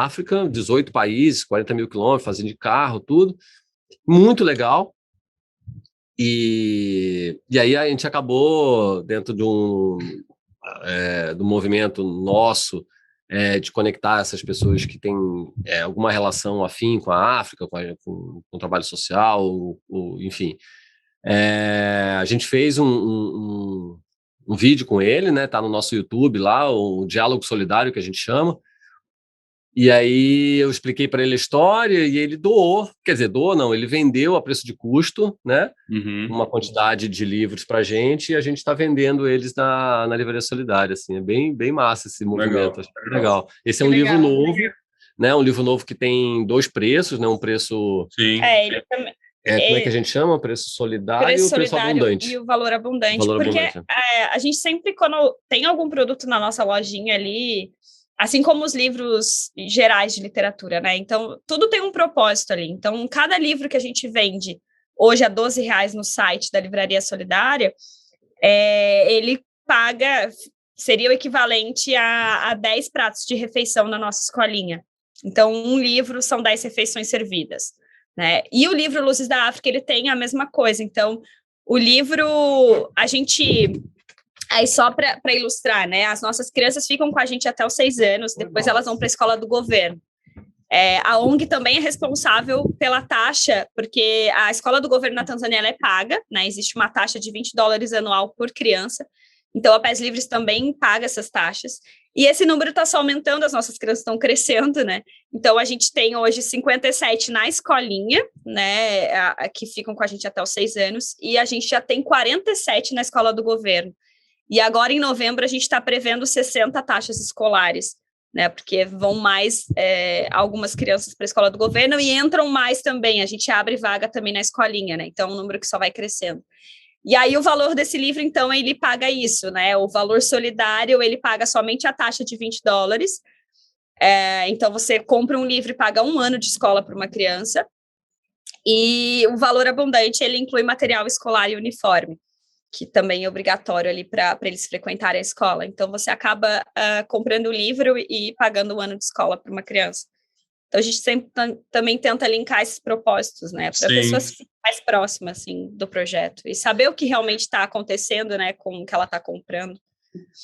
África, 18 países, 40 mil quilômetros, fazendo de carro, tudo. Muito legal. E aí a gente acabou, dentro de do movimento nosso, de conectar essas pessoas que têm alguma relação afim com a África, com o trabalho social, enfim. A gente fez um vídeo com ele, né? Tá no nosso YouTube lá, o Diálogo Solidário, que a gente chama. E aí eu expliquei para ele a história e ele doou, quer dizer, ele vendeu a preço de custo, né? Uma quantidade de livros para a gente, e a gente está vendendo eles na Livraria Solidária, assim, é bem massa esse movimento, acho legal. Esse é um livro novo, né? Um livro novo que tem 2 preços, né? Um preço... Sim. Como é que a gente chama? Preço solidário preço e o preço solidário abundante? e o valor abundante. Valor Porque abundante. a gente sempre, quando tem algum produto na nossa lojinha ali, assim como os livros gerais de literatura, né? Então, tudo tem um propósito ali. Então, cada livro que a gente vende hoje a R$ 12 no site da Livraria Solidária, ele paga, seria o equivalente a 10 pratos de refeição na nossa escolinha. Então, um livro são 10 refeições servidas, né? E o livro Luzes da África, ele tem a mesma coisa. Então, o livro, a gente... Aí, só para ilustrar, né? As nossas crianças ficam com a gente até os 6 anos, depois elas vão para a escola do governo. A ONG também é responsável pela taxa, porque a escola do governo na Tanzânia ela é paga, né? Existe uma taxa de $20 anual por criança. Então, a Pés Livres também paga essas taxas. E esse número está só aumentando, as nossas crianças estão crescendo, né? Então, a gente tem hoje 57 na escolinha, né? Que ficam com a gente até os 6 anos. E a gente já tem 47 na escola do governo. E agora, em novembro, a gente está prevendo 60 taxas escolares, né? Porque vão mais algumas crianças para a escola do governo e entram mais também. A gente abre vaga também na escolinha, né? Então, é um número que só vai crescendo. E aí, o valor desse livro, então, ele paga isso, né? O valor solidário, ele paga somente a taxa de $20. Então, você compra um livro e paga 1 ano de escola para uma criança. E o valor abundante, ele inclui material escolar e uniforme, que também é obrigatório ali para eles frequentarem a escola. Então, você acaba comprando o livro e pagando 1 ano de escola para uma criança. Então, a gente sempre também tenta linkar esses propósitos, né? Para pessoas ficarem mais próximas, assim, do projeto. E saber o que realmente está acontecendo, né? Com o que ela está comprando.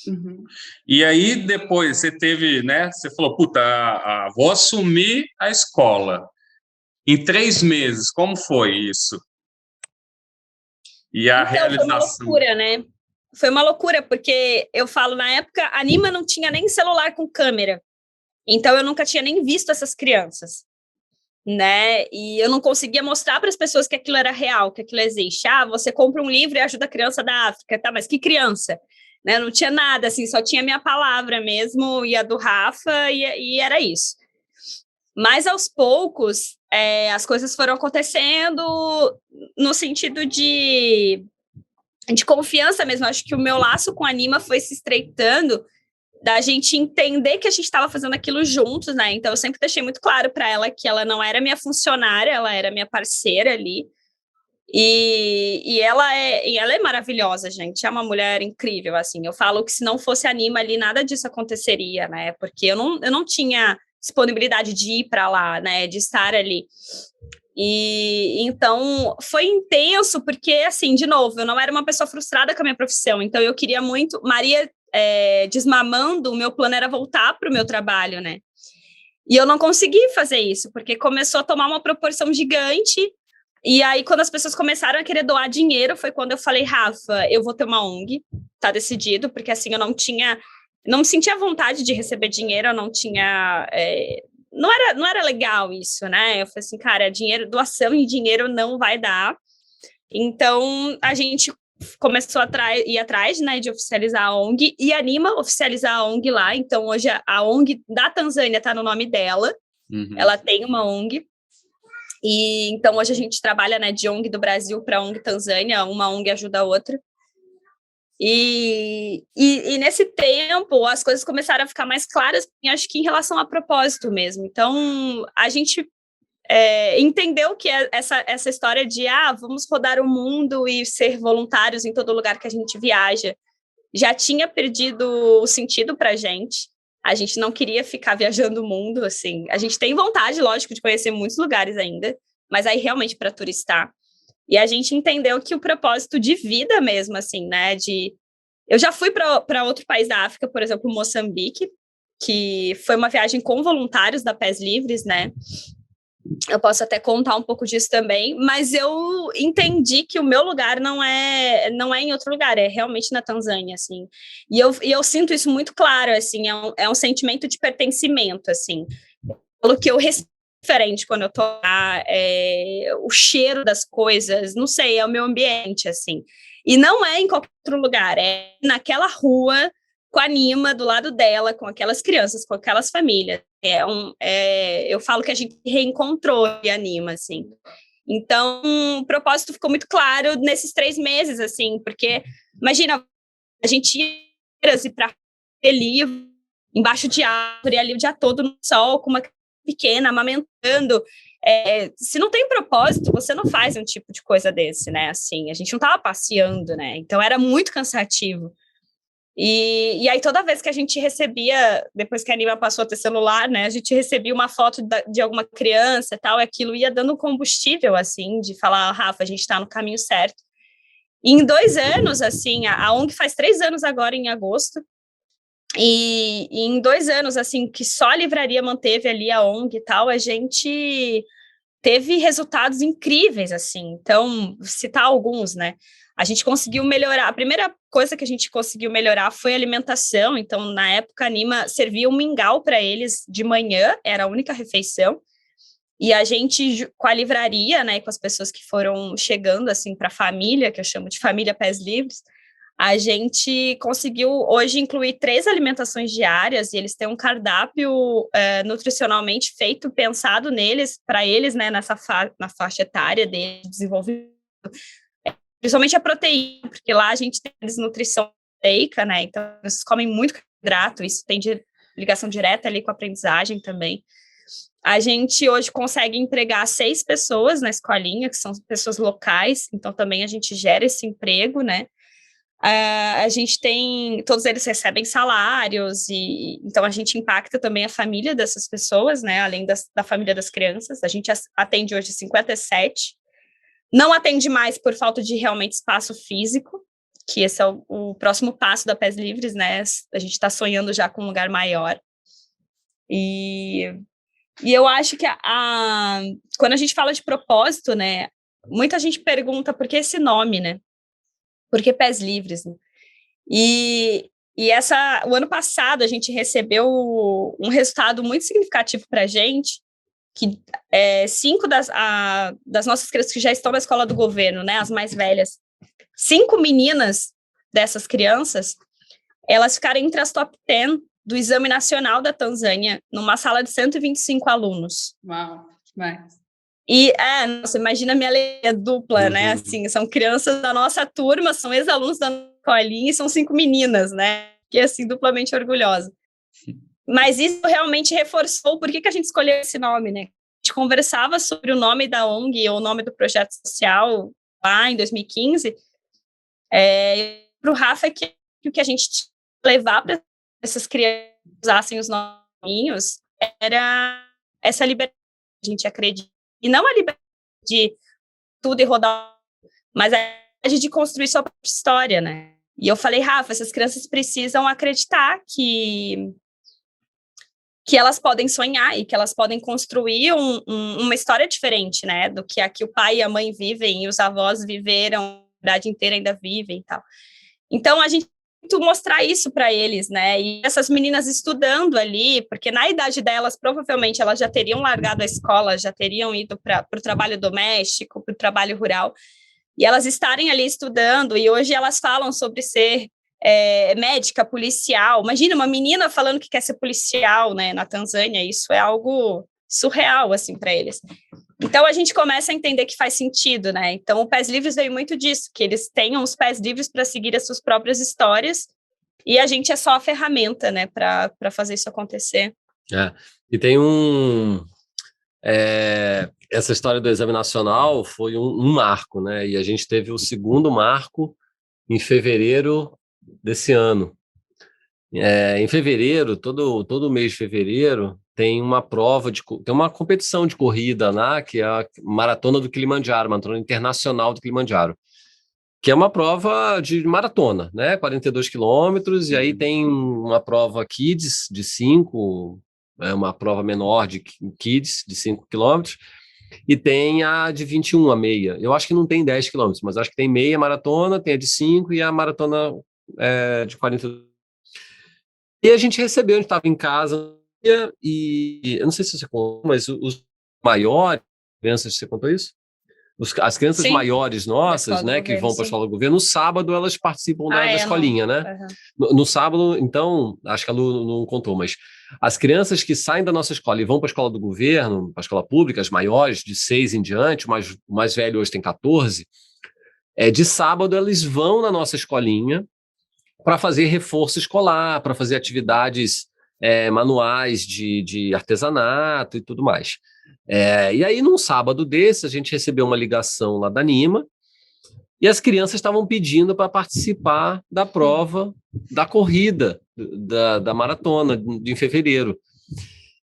Uhum. E aí, depois, você teve, né? Você falou, puta, vou assumir a escola. Em 3 meses, como foi isso? E a realização? Foi uma loucura, né? Foi uma loucura, porque eu falo, na época, a Anima não tinha nem celular com câmera. Então, eu nunca tinha nem visto essas crianças, né? E eu não conseguia mostrar para as pessoas que aquilo era real, que aquilo existe. Você compra um livro e ajuda a criança da África. Tá, mas que criança? Né? Não tinha nada, assim, só tinha minha palavra mesmo, e a do Rafa, e era isso. Mas, aos poucos, as coisas foram acontecendo no sentido de confiança mesmo. Acho que o meu laço com a Anima foi se estreitando, da gente entender que a gente estava fazendo aquilo juntos, né? Então, eu sempre deixei muito claro para ela que ela não era minha funcionária, ela era minha parceira ali. E ela é maravilhosa, gente. É uma mulher incrível, assim. Eu falo que se não fosse a Anima ali, nada disso aconteceria, né? Porque eu não tinha disponibilidade de ir para lá, né? De estar ali. E então foi intenso, porque, assim, de novo, eu não era uma pessoa frustrada com a minha profissão, então eu queria muito. Maria desmamando, o meu plano era voltar para o meu trabalho, né? E eu não consegui fazer isso, porque começou a tomar uma proporção gigante. E aí, quando as pessoas começaram a querer doar dinheiro, foi quando eu falei, Rafa, eu vou ter uma ONG, tá decidido, porque assim, eu não me sentia vontade de receber dinheiro, eu não tinha. Não era legal isso, né? Eu falei assim, cara, doação em dinheiro não vai dar. Então, a gente começou a ir atrás, né, de oficializar a ONG e anima oficializar a ONG lá. Então, hoje a ONG da Tanzânia está no nome dela. Uhum. Ela tem uma ONG. E então, hoje a gente trabalha, né, de ONG do Brasil para ONG Tanzânia. Uma ONG ajuda a outra. E nesse tempo, as coisas começaram a ficar mais claras, acho que em relação a propósito mesmo. Então, a gente entendeu que essa história de vamos rodar o mundo e ser voluntários em todo lugar que a gente viaja já tinha perdido o sentido para a gente não queria ficar viajando o mundo, assim. A gente tem vontade, lógico, de conhecer muitos lugares ainda, mas aí realmente para turistar. E a gente entendeu que o propósito de vida mesmo, assim, né, eu já fui para outro país da África, por exemplo, Moçambique, que foi uma viagem com voluntários da Pés Livres, né? Eu posso até contar um pouco disso também, mas eu entendi que o meu lugar não é em outro lugar, é realmente na Tanzânia, assim. E eu sinto isso muito claro, assim, é um sentimento de pertencimento, assim. Pelo que eu diferente quando eu tô lá, o cheiro das coisas, não sei, é o meu ambiente, assim. E não é em qualquer outro lugar, é naquela rua, com a Anima do lado dela, com aquelas crianças, com aquelas famílias. Eu falo que a gente reencontrou a Anima, assim. Então, o propósito ficou muito claro nesses 3 meses, assim, porque, imagina, a gente ia para ter livro, embaixo de árvore, ali o dia todo no sol, com uma pequena, amamentando. Se não tem propósito, você não faz um tipo de coisa desse, né? Assim, a gente não estava passeando, né? Então, era muito cansativo. E aí, toda vez que a gente recebia, depois que a Anima passou a ter celular, né, a gente recebia uma foto de alguma criança e tal, e aquilo ia dando combustível, assim, de falar, Rafa, a gente está no caminho certo. E em 2 anos, assim, a ONG faz 3 anos agora, em agosto, e em 2 anos, assim, que só a livraria manteve ali a ONG e tal, a gente teve resultados incríveis, assim. Então, citar alguns, né? A gente conseguiu melhorar. A primeira coisa que a gente conseguiu melhorar foi a alimentação. Então, na época, a Anima servia um mingau para eles de manhã, era a única refeição. E a gente, com a livraria, né, com as pessoas que foram chegando, assim, para a família, que eu chamo de família Pés Livres, a gente conseguiu hoje incluir 3 alimentações diárias, e eles têm um cardápio nutricionalmente feito, pensado neles, para eles, né, na faixa etária de desenvolvimento, principalmente a proteína, porque lá a gente tem desnutrição proteica, né, então eles comem muito carboidrato, isso tem ligação direta ali com a aprendizagem também. A gente hoje consegue empregar 6 pessoas na escolinha, que são pessoas locais, então também a gente gera esse emprego, né. A gente tem, todos eles recebem salários, e então a gente impacta também a família dessas pessoas, né, além da família das crianças. A gente atende hoje 57, não atende mais por falta de realmente espaço físico, que esse é o próximo passo da Pés Livres, né, a gente está sonhando já com um lugar maior. E eu acho que quando a gente fala de propósito, né, muita gente pergunta por que esse nome, né? Por que Pés Livres, né? E o ano passado a gente recebeu um resultado muito significativo para a gente, que 5 das nossas crianças que já estão na escola do governo, né, as mais velhas, 5 meninas dessas crianças, elas ficaram entre as top 10 do Exame Nacional da Tanzânia, numa sala de 125 alunos. Uau, demais. E, nossa, imagina a minha alegria dupla, né, assim, são crianças da nossa turma, são ex-alunos da escolinha e são 5 meninas, né, que assim, duplamente orgulhosa. Mas isso realmente reforçou por que a gente escolheu esse nome, né, a gente conversava sobre o nome da ONG ou o nome do projeto social lá em 2015, para o Rafa, que o que a gente tinha que levar para essas crianças usassem os nominhos era essa liberdade que a gente acredita. E não a liberdade de tudo e rodar, mas a liberdade de construir sua própria história, né? E eu falei, Rafa, essas crianças precisam acreditar que elas podem sonhar e que elas podem construir uma história diferente, né? Do que a que o pai e a mãe vivem e os avós viveram, a idade inteira ainda vivem e tal. Então, a gente mostrar isso para eles, né? E essas meninas estudando ali, porque na idade delas, provavelmente, elas já teriam largado a escola, já teriam ido para o trabalho doméstico, para o trabalho rural, e elas estarem ali estudando, e hoje elas falam sobre ser médica, policial. Imagina uma menina falando que quer ser policial, né, na Tanzânia, isso é algo surreal, assim, para eles. Então, a gente começa a entender que faz sentido, né? Então, o Pés Livres veio muito disso, que eles tenham os pés livres para seguir as suas próprias histórias, e a gente é só a ferramenta, né, para fazer isso acontecer. E tem essa história do Exame Nacional foi um marco, né? E a gente teve o segundo marco em fevereiro desse ano. Em fevereiro, todo mês de fevereiro, tem uma tem uma competição de corrida lá, que é a Maratona do Kilimanjaro, Maratona Internacional do Kilimanjaro, que é uma prova de maratona, né? 42 quilômetros, e aí tem uma prova Kids de 5, uma prova menor de Kids de 5 quilômetros, e tem a de 21, a meia. Eu acho que não tem 10 quilômetros, mas acho que tem meia maratona, tem a de 5 e a maratona de 42. E a gente recebeu, a gente estava em casa, e eu não sei se você contou, mas os maiores, crianças, você contou isso? As crianças Sim. maiores nossas, né, que vão para a escola do governo, no sábado elas participam da escolinha, né? No sábado, então, acho que a Lu não contou, mas as crianças que saem da nossa escola e vão para a escola do governo, para a escola pública, as maiores, de 6 em diante, o mais velho hoje tem 14, de sábado eles vão na nossa escolinha para fazer reforço escolar, para fazer atividades manuais de artesanato e tudo mais. E aí, num sábado desse, a gente recebeu uma ligação lá da Nima e as crianças estavam pedindo para participar da prova da corrida da maratona em fevereiro.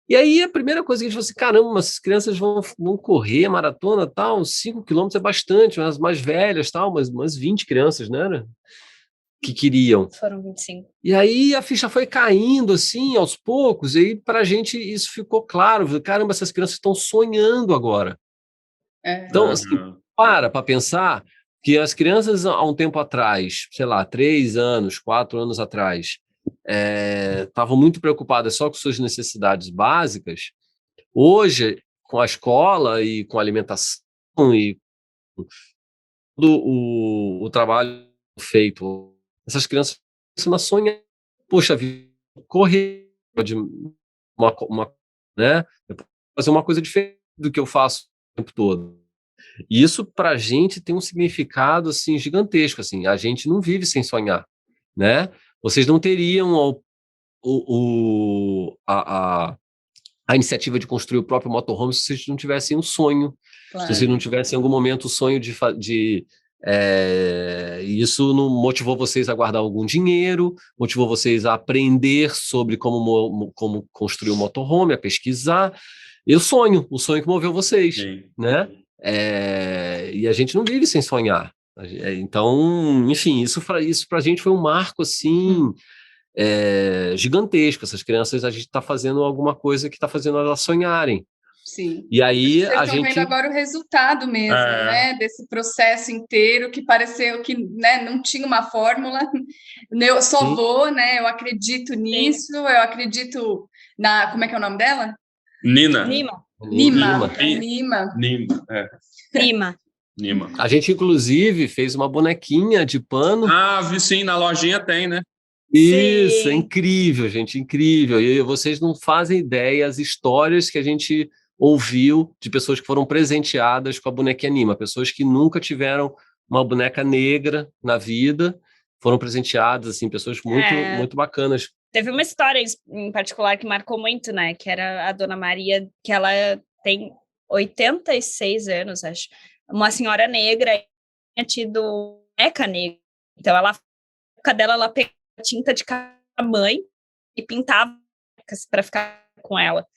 E aí, a primeira coisa que a gente falou assim, caramba, essas crianças vão correr a maratona, tal, 5 quilômetros é bastante, mas as mais velhas, tal, umas 20 crianças, né? Que queriam. Foram 25. E aí a ficha foi caindo, assim, aos poucos, e aí pra gente isso ficou claro. Caramba, essas crianças estão sonhando agora. Então, assim, para pensar que as crianças, há um tempo atrás, sei lá, 3 anos, 4 anos atrás, estavam muito preocupadas só com suas necessidades básicas. Hoje, com a escola e com a alimentação e todo o trabalho feito, essas crianças começam a sonhar, poxa vida, correr, né? Fazer uma coisa diferente do que eu faço o tempo todo. E isso, para a gente, tem um significado assim, gigantesco. Assim, a gente não vive sem sonhar, né? Vocês não teriam a iniciativa de construir o próprio motorhome se vocês não tivessem um sonho, se vocês não tivessem em algum momento o sonho de isso não motivou vocês a guardar algum dinheiro, motivou vocês a aprender sobre como construir um motorhome, a pesquisar. E o sonho que moveu vocês, né? E a gente não vive sem sonhar. Então, enfim, isso pra gente foi um marco assim gigantesco. Essas crianças, a gente está fazendo alguma coisa que está fazendo elas sonharem. Sim. E aí vocês estão vendo agora o resultado mesmo, né? Desse processo inteiro que pareceu que, né, não tinha uma fórmula. Eu só vou, né? Eu acredito nisso, eu acredito na... Como é que é o nome dela? Nima. A gente, inclusive, fez uma bonequinha de pano. Ah, vi sim, na lojinha tem, né? Isso, sim. É incrível, gente, incrível. E vocês não fazem ideia as histórias que a gente ouviu de pessoas que foram presenteadas com a bonequinha Nima, pessoas que nunca tiveram uma boneca negra na vida, foram presenteadas, assim, pessoas muito bacanas. Teve uma história em particular que marcou muito, né, que era a Dona Maria, que ela tem 86 anos, acho, uma senhora negra, tinha tido boneca negra, então ela, na época dela, ela pegava tinta de mãe e pintava para ficar com ela.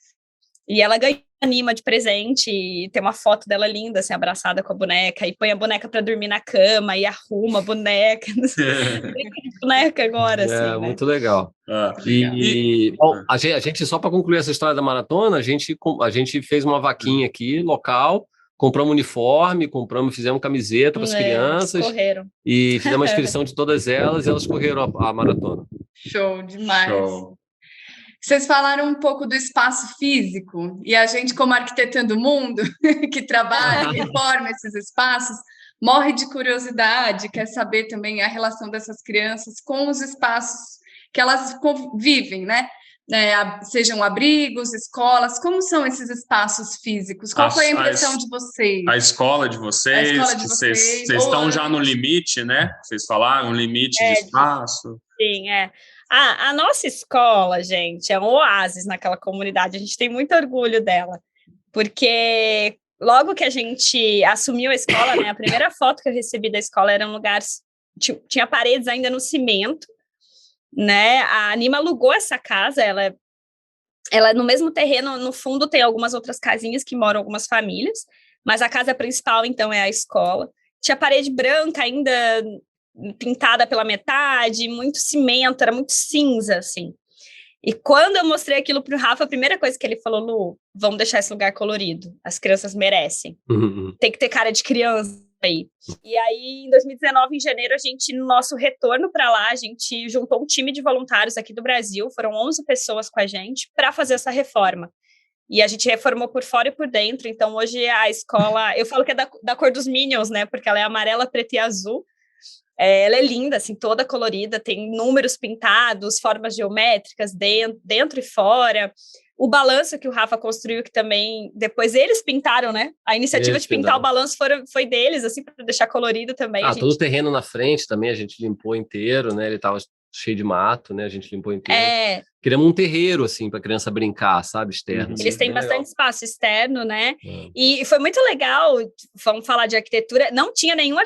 E ela ganhou a Nima de presente e tem uma foto dela linda, assim, abraçada com a boneca, e põe a boneca para dormir na cama e arruma a boneca. Brinca de boneca agora, assim, né? Muito legal. Bom, a gente, só para concluir essa história da maratona, a gente fez uma vaquinha aqui, local, compramos uniforme, fizemos camiseta para as crianças. Correram. E fizemos a inscrição de todas elas e elas correram a maratona. Show, demais. Vocês falaram um pouco do espaço físico, e a gente, como Arquitetando o Mundo, que trabalha e forma esses espaços, morre de curiosidade, quer saber também a relação dessas crianças com os espaços que elas vivem, né? Sejam abrigos, escolas, como são esses espaços físicos? Qual foi a impressão de vocês? A escola de vocês, vocês estão já no limite, né? Vocês falaram, limite de espaço. Sim, a nossa escola, gente, é um oásis naquela comunidade, a gente tem muito orgulho dela, porque logo que a gente assumiu a escola, né, a primeira foto que eu recebi da escola era um lugar, tinha paredes ainda no cimento, né, a Nima alugou essa casa, ela no mesmo terreno, no fundo tem algumas outras casinhas que moram algumas famílias, mas a casa principal, então, é a escola. Tinha parede branca ainda pintada pela metade, muito cimento, era muito cinza, assim. E quando eu mostrei aquilo pro Rafa, a primeira coisa que ele falou, Lu, vamos deixar esse lugar colorido, as crianças merecem. Tem que ter cara de criança aí. E aí, em 2019, em janeiro, a gente, no nosso retorno para lá, a gente juntou um time de voluntários aqui do Brasil, foram 11 pessoas com a gente, para fazer essa reforma. E a gente reformou por fora e por dentro, então hoje a escola, eu falo que é da cor dos Minions, né, porque ela é amarela, preta e azul. Ela é linda, assim, toda colorida, tem números pintados, formas geométricas dentro e fora. O balanço que o Rafa construiu, que também depois eles pintaram, né? A iniciativa Eles de pintar pintaram. o balanço foi deles, assim, para deixar colorido também. Todo o terreno na frente também a gente limpou inteiro, né? Ele estava cheio de mato, né? A gente limpou inteiro. Queremos um terreiro, assim, para a criança brincar, sabe? Externo. Eles têm bastante legal. Espaço externo, né? E foi muito legal, vamos falar de arquitetura, não tinha nenhum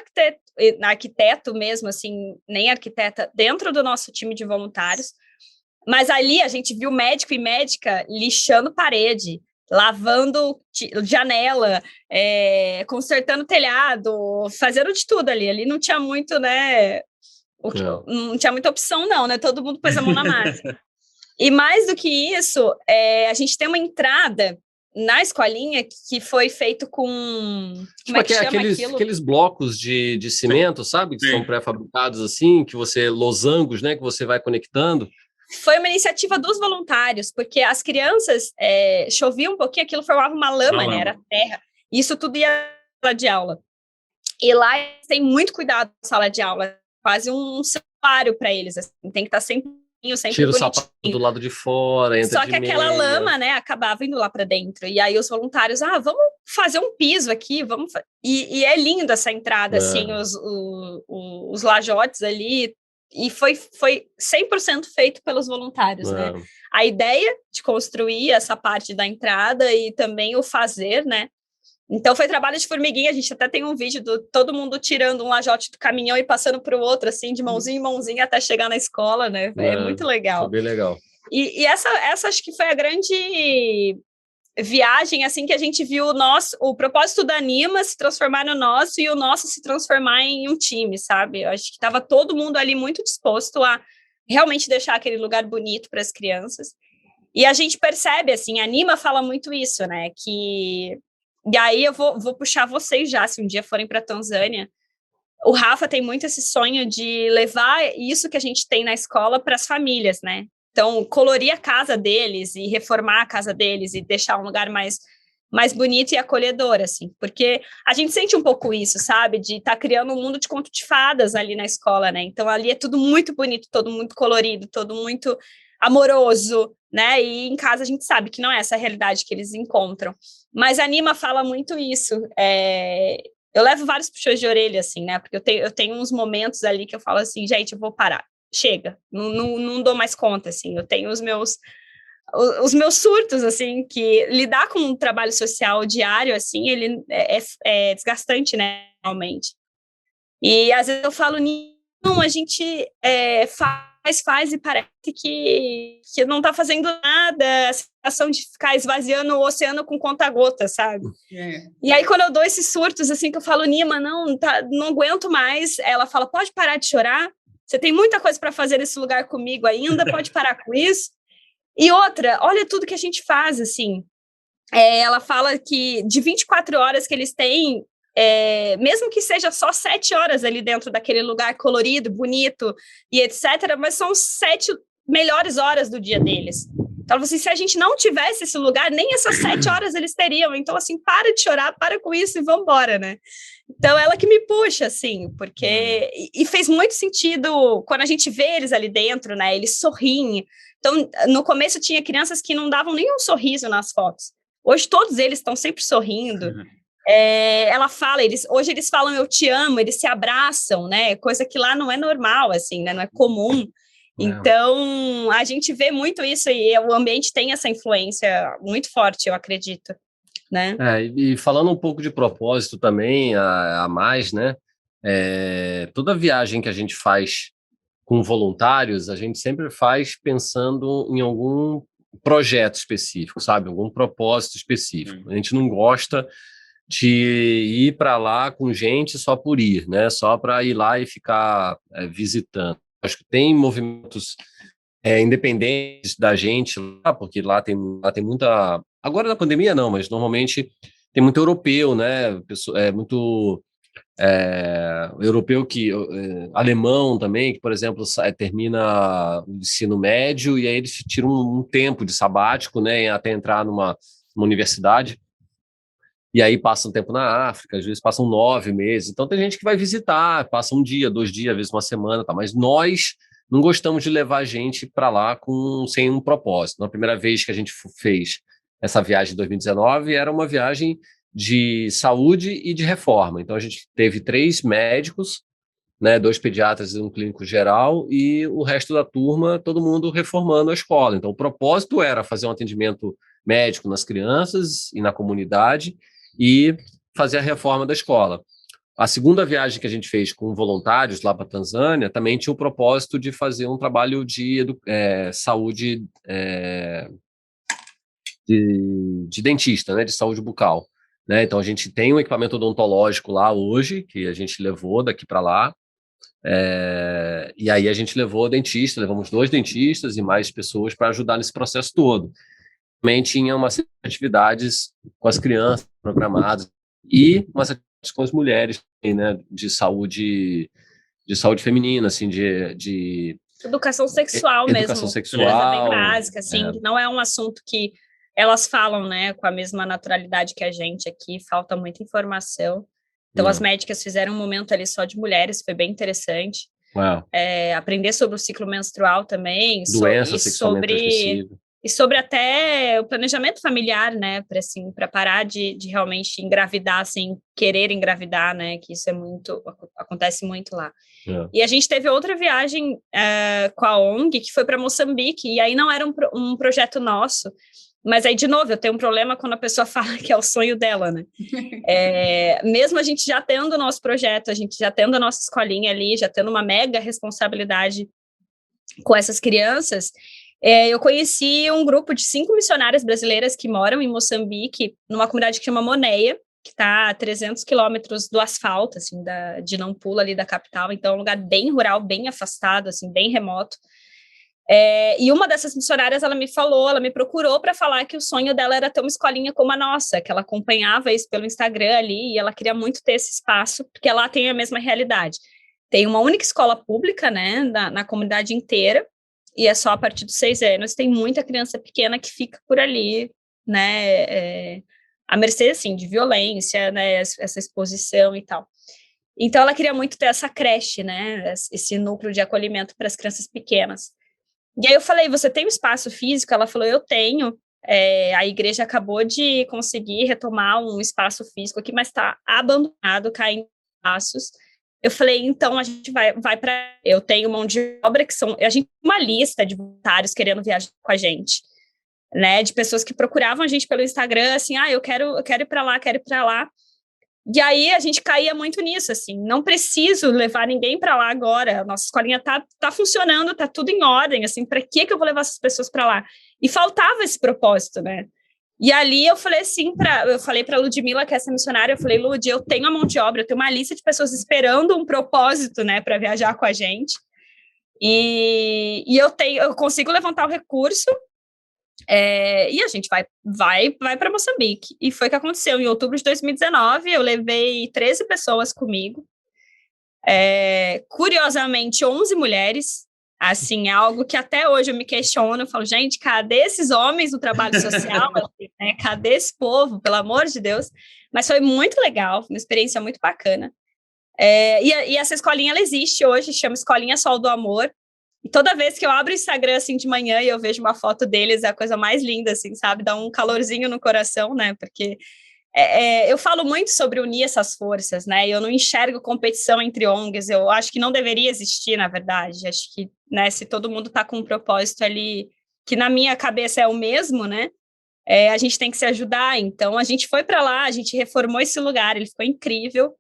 arquiteto mesmo, assim, nem arquiteta dentro do nosso time de voluntários, mas ali a gente viu médico e médica lixando parede, lavando janela, consertando telhado, fazendo de tudo ali. Ali não tinha muito, né? Não tinha muita opção, não, né? Todo mundo pôs a mão na massa. E mais do que isso, a gente tem uma entrada na escolinha que foi feito com... Como é que chama aquilo? Aqueles blocos de cimento, sabe? Que são pré-fabricados assim, que você... Losangos, né? Que você vai conectando. Foi uma iniciativa dos voluntários, porque as crianças, chovia um pouquinho, aquilo formava uma lama, né? Era terra. Isso tudo ia na sala de aula. E lá tem muito cuidado na sala de aula, quase um santuário para eles, assim, tem que estar sempre tira bonitinho. O sapato do lado de fora, entra Só que aquela lama, né, acabava indo lá para dentro. E aí os voluntários, vamos fazer um piso aqui, e é lindo essa entrada, assim, os lajotes ali. E foi 100% feito pelos voluntários, né? A ideia de construir essa parte da entrada e também o fazer, né? Então foi trabalho de formiguinha, a gente até tem um vídeo de todo mundo tirando um lajote do caminhão e passando para o outro, assim, de mãozinha em mãozinha até chegar na escola, né? É muito legal. Foi bem legal. E essa acho que foi a grande viagem, assim, que a gente viu o propósito da Anima se transformar no nosso e o nosso se transformar em um time, sabe? Eu acho que estava todo mundo ali muito disposto a realmente deixar aquele lugar bonito para as crianças. E a gente percebe, assim, a Anima fala muito isso, né? E aí eu vou puxar vocês já, se um dia forem para a Tanzânia. O Rafa tem muito esse sonho de levar isso que a gente tem na escola para as famílias, né? Então, colorir a casa deles e reformar a casa deles e deixar um lugar mais bonito e acolhedor, assim. Porque a gente sente um pouco isso, sabe? De estar criando um mundo de conto de fadas ali na escola, né? Então, ali é tudo muito bonito, todo muito colorido, todo muito amoroso, né? E em casa a gente sabe que não é essa a realidade que eles encontram. Mas a Anima fala muito isso. Eu levo vários puxões de orelha, assim, né? Porque eu tenho uns momentos ali que eu falo assim, gente, eu vou parar. Chega, não dou mais conta, assim. Eu tenho os meus surtos, assim, que lidar com um trabalho social diário, assim, ele é desgastante, né, realmente. E às vezes eu falo, não, a gente faz e parece que não tá fazendo nada, a sensação de ficar esvaziando o oceano com conta-gota, sabe? E aí quando eu dou esses surtos, assim, que eu falo, Nima, não aguento mais, ela fala, pode parar de chorar, você tem muita coisa para fazer nesse lugar comigo ainda, pode parar com isso. E outra, olha tudo que a gente faz, assim. Ela fala que de 24 horas que eles têm, mesmo que seja só 7 horas ali dentro daquele lugar colorido, bonito e etc., mas são 7 melhores horas do dia deles. Então, assim, se a gente não tivesse esse lugar, nem essas 7 horas eles teriam. Então, assim, para de chorar, para com isso e vamos embora, né? Então, ela que me puxa, assim, porque... E fez muito sentido quando a gente vê eles ali dentro, né? Eles sorriem. Então, no começo tinha crianças que não davam nenhum sorriso nas fotos. Hoje, todos eles estão sempre sorrindo. Ela fala, hoje eles falam eu te amo, eles se abraçam, né? Coisa que lá não é normal, assim, né? Não é comum. Então, a gente vê muito isso e o ambiente tem essa influência muito forte, eu acredito, né? E falando um pouco de propósito também, a mais, né? Toda viagem que a gente faz com voluntários, a gente sempre faz pensando em algum projeto específico, sabe? Algum propósito específico. A gente não gosta de ir para lá com gente só por ir, né? Só para ir lá e ficar visitando. Acho que tem movimentos independentes da gente lá, porque lá tem muita... Agora na pandemia não, mas normalmente tem muito europeu, né? Muito europeu alemão também, que, por exemplo, termina o ensino médio e aí eles tiram um tempo de sabático, né? Até entrar numa numa universidade, e aí passa um tempo na África, às vezes passam 9 meses. Então tem gente que vai visitar, passa um dia, 2 dias, às vezes uma semana, tá? Mas nós não gostamos de levar a gente para lá sem um propósito. Na primeira vez que a gente fez essa viagem em 2019, era uma viagem de saúde e de reforma. Então a gente teve 3 médicos, né, 2 pediatras e um clínico geral, e o resto da turma, todo mundo reformando a escola. Então o propósito era fazer um atendimento médico nas crianças e na comunidade, e fazer a reforma da escola. A segunda viagem que a gente fez com voluntários lá para a Tanzânia também tinha o propósito de fazer um trabalho de saúde de dentista, né, de saúde bucal. Né? Então a gente tem um equipamento odontológico lá hoje, que a gente levou daqui para lá, e aí a gente levou dentista, levamos 2 dentistas e mais pessoas para ajudar nesse processo todo. Também tinha uma série de atividades com as crianças programadas e umas atividades com as mulheres, né, de saúde feminina, assim, de educação sexual mesmo. Educação sexual. Coisa bem básica, assim, não é um assunto que elas falam, né, com a mesma naturalidade que a gente aqui, falta muita informação. Então, as médicas fizeram um momento ali só de mulheres, foi bem interessante. Uau. Aprender sobre o ciclo menstrual também. Doença sexualmente transmissível. E sobre até o planejamento familiar, né, para parar de realmente engravidar sem querer engravidar, né, que isso acontece muito lá. E a gente teve outra viagem com a ONG, que foi para Moçambique, e aí não era um projeto nosso, mas aí, de novo, eu tenho um problema quando a pessoa fala que é o sonho dela, né? Mesmo a gente já tendo o nosso projeto, a gente já tendo a nossa escolinha ali, já tendo uma mega responsabilidade com essas crianças, eu conheci um grupo de 5 missionárias brasileiras que moram em Moçambique, numa comunidade que chama Moneia, que está a 300 quilômetros do asfalto, assim, de Nampula, ali da capital. Então, é um lugar bem rural, bem afastado, assim, bem remoto. E uma dessas missionárias, ela me procurou para falar que o sonho dela era ter uma escolinha como a nossa, que ela acompanhava isso pelo Instagram ali, e ela queria muito ter esse espaço, porque lá tem a mesma realidade. Tem uma única escola pública, né, na comunidade inteira, e é só a partir dos 6 anos. Tem muita criança pequena que fica por ali, né, à mercê, assim, de violência, né, essa exposição e tal. Então, ela queria muito ter essa creche, né, esse núcleo de acolhimento para as crianças pequenas. E aí eu falei, você tem um espaço físico? Ela falou, eu tenho. A igreja acabou de conseguir retomar um espaço físico aqui, mas está abandonado, caindo em pedaços. Eu falei, então a gente vai para... Eu tenho mão de obra a gente tem uma lista de voluntários querendo viajar com a gente, né? De pessoas que procuravam a gente pelo Instagram, assim, eu quero ir para lá, quero ir para lá. E aí a gente caía muito nisso, assim, não preciso levar ninguém para lá agora, a nossa escolinha tá funcionando, tá tudo em ordem, assim, para que eu vou levar essas pessoas para lá? E faltava esse propósito, né? E ali eu falei assim, eu falei para a Ludmila, que é essa missionária, eu falei, Lud, eu tenho a mão de obra, eu tenho uma lista de pessoas esperando um propósito, né, para viajar com a gente, e eu consigo levantar o recurso, e a gente vai para Moçambique. E foi o que aconteceu. Em outubro de 2019, eu levei 13 pessoas comigo. Curiosamente, 11 mulheres. Assim, é algo que até hoje eu me questiono. Eu falo, gente, cadê esses homens no trabalho social? Assim, né? Cadê esse povo? Pelo amor de Deus. Mas foi muito legal, foi uma experiência muito bacana. E essa escolinha, ela existe hoje, chama Escolinha Sol do Amor. E toda vez que eu abro o Instagram, assim, de manhã e eu vejo uma foto deles, é a coisa mais linda, assim, sabe? Dá um calorzinho no coração, né? Porque eu falo muito sobre unir essas forças, né? Eu não enxergo competição entre ONGs, eu acho que não deveria existir, na verdade. Acho que, né, se todo mundo está com um propósito ali, que na minha cabeça é o mesmo, né? A gente tem que se ajudar. Então, a gente foi para lá, a gente reformou esse lugar, ele ficou incrível.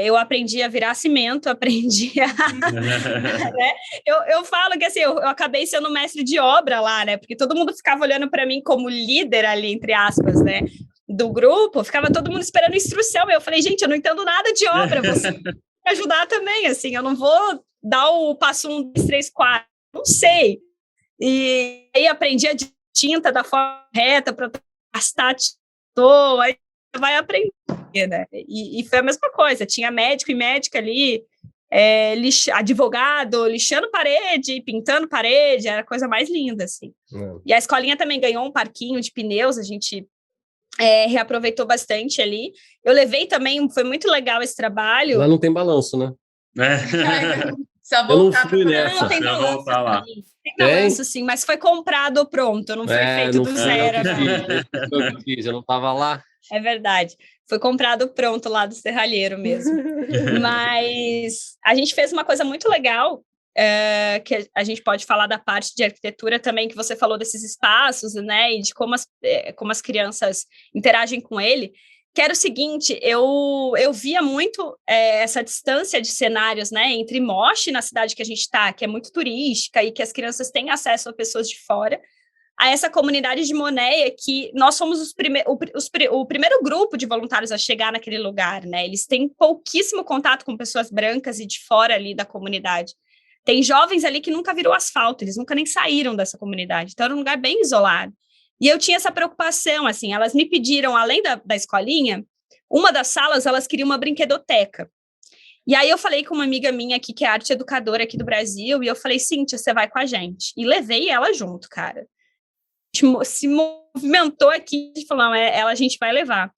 Eu aprendi a virar cimento, aprendi a... né? Eu falo que assim, eu acabei sendo mestre de obra lá, né? Porque todo mundo ficava olhando para mim como líder ali, entre aspas, né? Do grupo, ficava todo mundo esperando instrução. Eu falei, gente, eu não entendo nada de obra, você tem que me ajudar também, assim, eu não vou dar o passo 1, 2, 3, 4, não sei. E aí aprendi a tinta da forma reta para gastar tinta, aí vai aprender, né? E foi a mesma coisa, tinha médico e médica ali, advogado, lixando parede, pintando parede, era a coisa mais linda, assim. E a escolinha também ganhou um parquinho de pneus, a gente reaproveitou bastante ali. Eu levei também, foi muito legal esse trabalho. Lá não tem balanço, né? Só Eu não voltar fui pra nessa. Não, tem Você vai balanço, voltar lá. tem balanço, sim, mas foi comprado pronto, não foi feito não do fui zero, eu que não. fiz, não foi eu que fiz, eu não estava lá. É verdade. Foi comprado pronto lá do serralheiro mesmo. Mas a gente fez uma coisa muito legal, que a gente pode falar da parte de arquitetura também, que você falou desses espaços, né, e de como as crianças interagem com ele, que era o seguinte, eu via muito essa distância de cenários, né, entre Moche, na cidade que a gente está, que é muito turística e que as crianças têm acesso a pessoas de fora, a essa comunidade de Monéia, que nós fomos o primeiro grupo de voluntários a chegar naquele lugar, né? Eles têm pouquíssimo contato com pessoas brancas e de fora ali da comunidade. Tem jovens ali que nunca viram asfalto, eles nunca nem saíram dessa comunidade, então era um lugar bem isolado. E eu tinha essa preocupação, assim, elas me pediram, além da escolinha, uma das salas, elas queriam uma brinquedoteca. E aí eu falei com uma amiga minha aqui, que é arte educadora aqui do Brasil, e eu falei, Cíntia, você vai com a gente. E levei ela junto, cara. Se movimentou aqui e falou, não, ela a gente vai levar.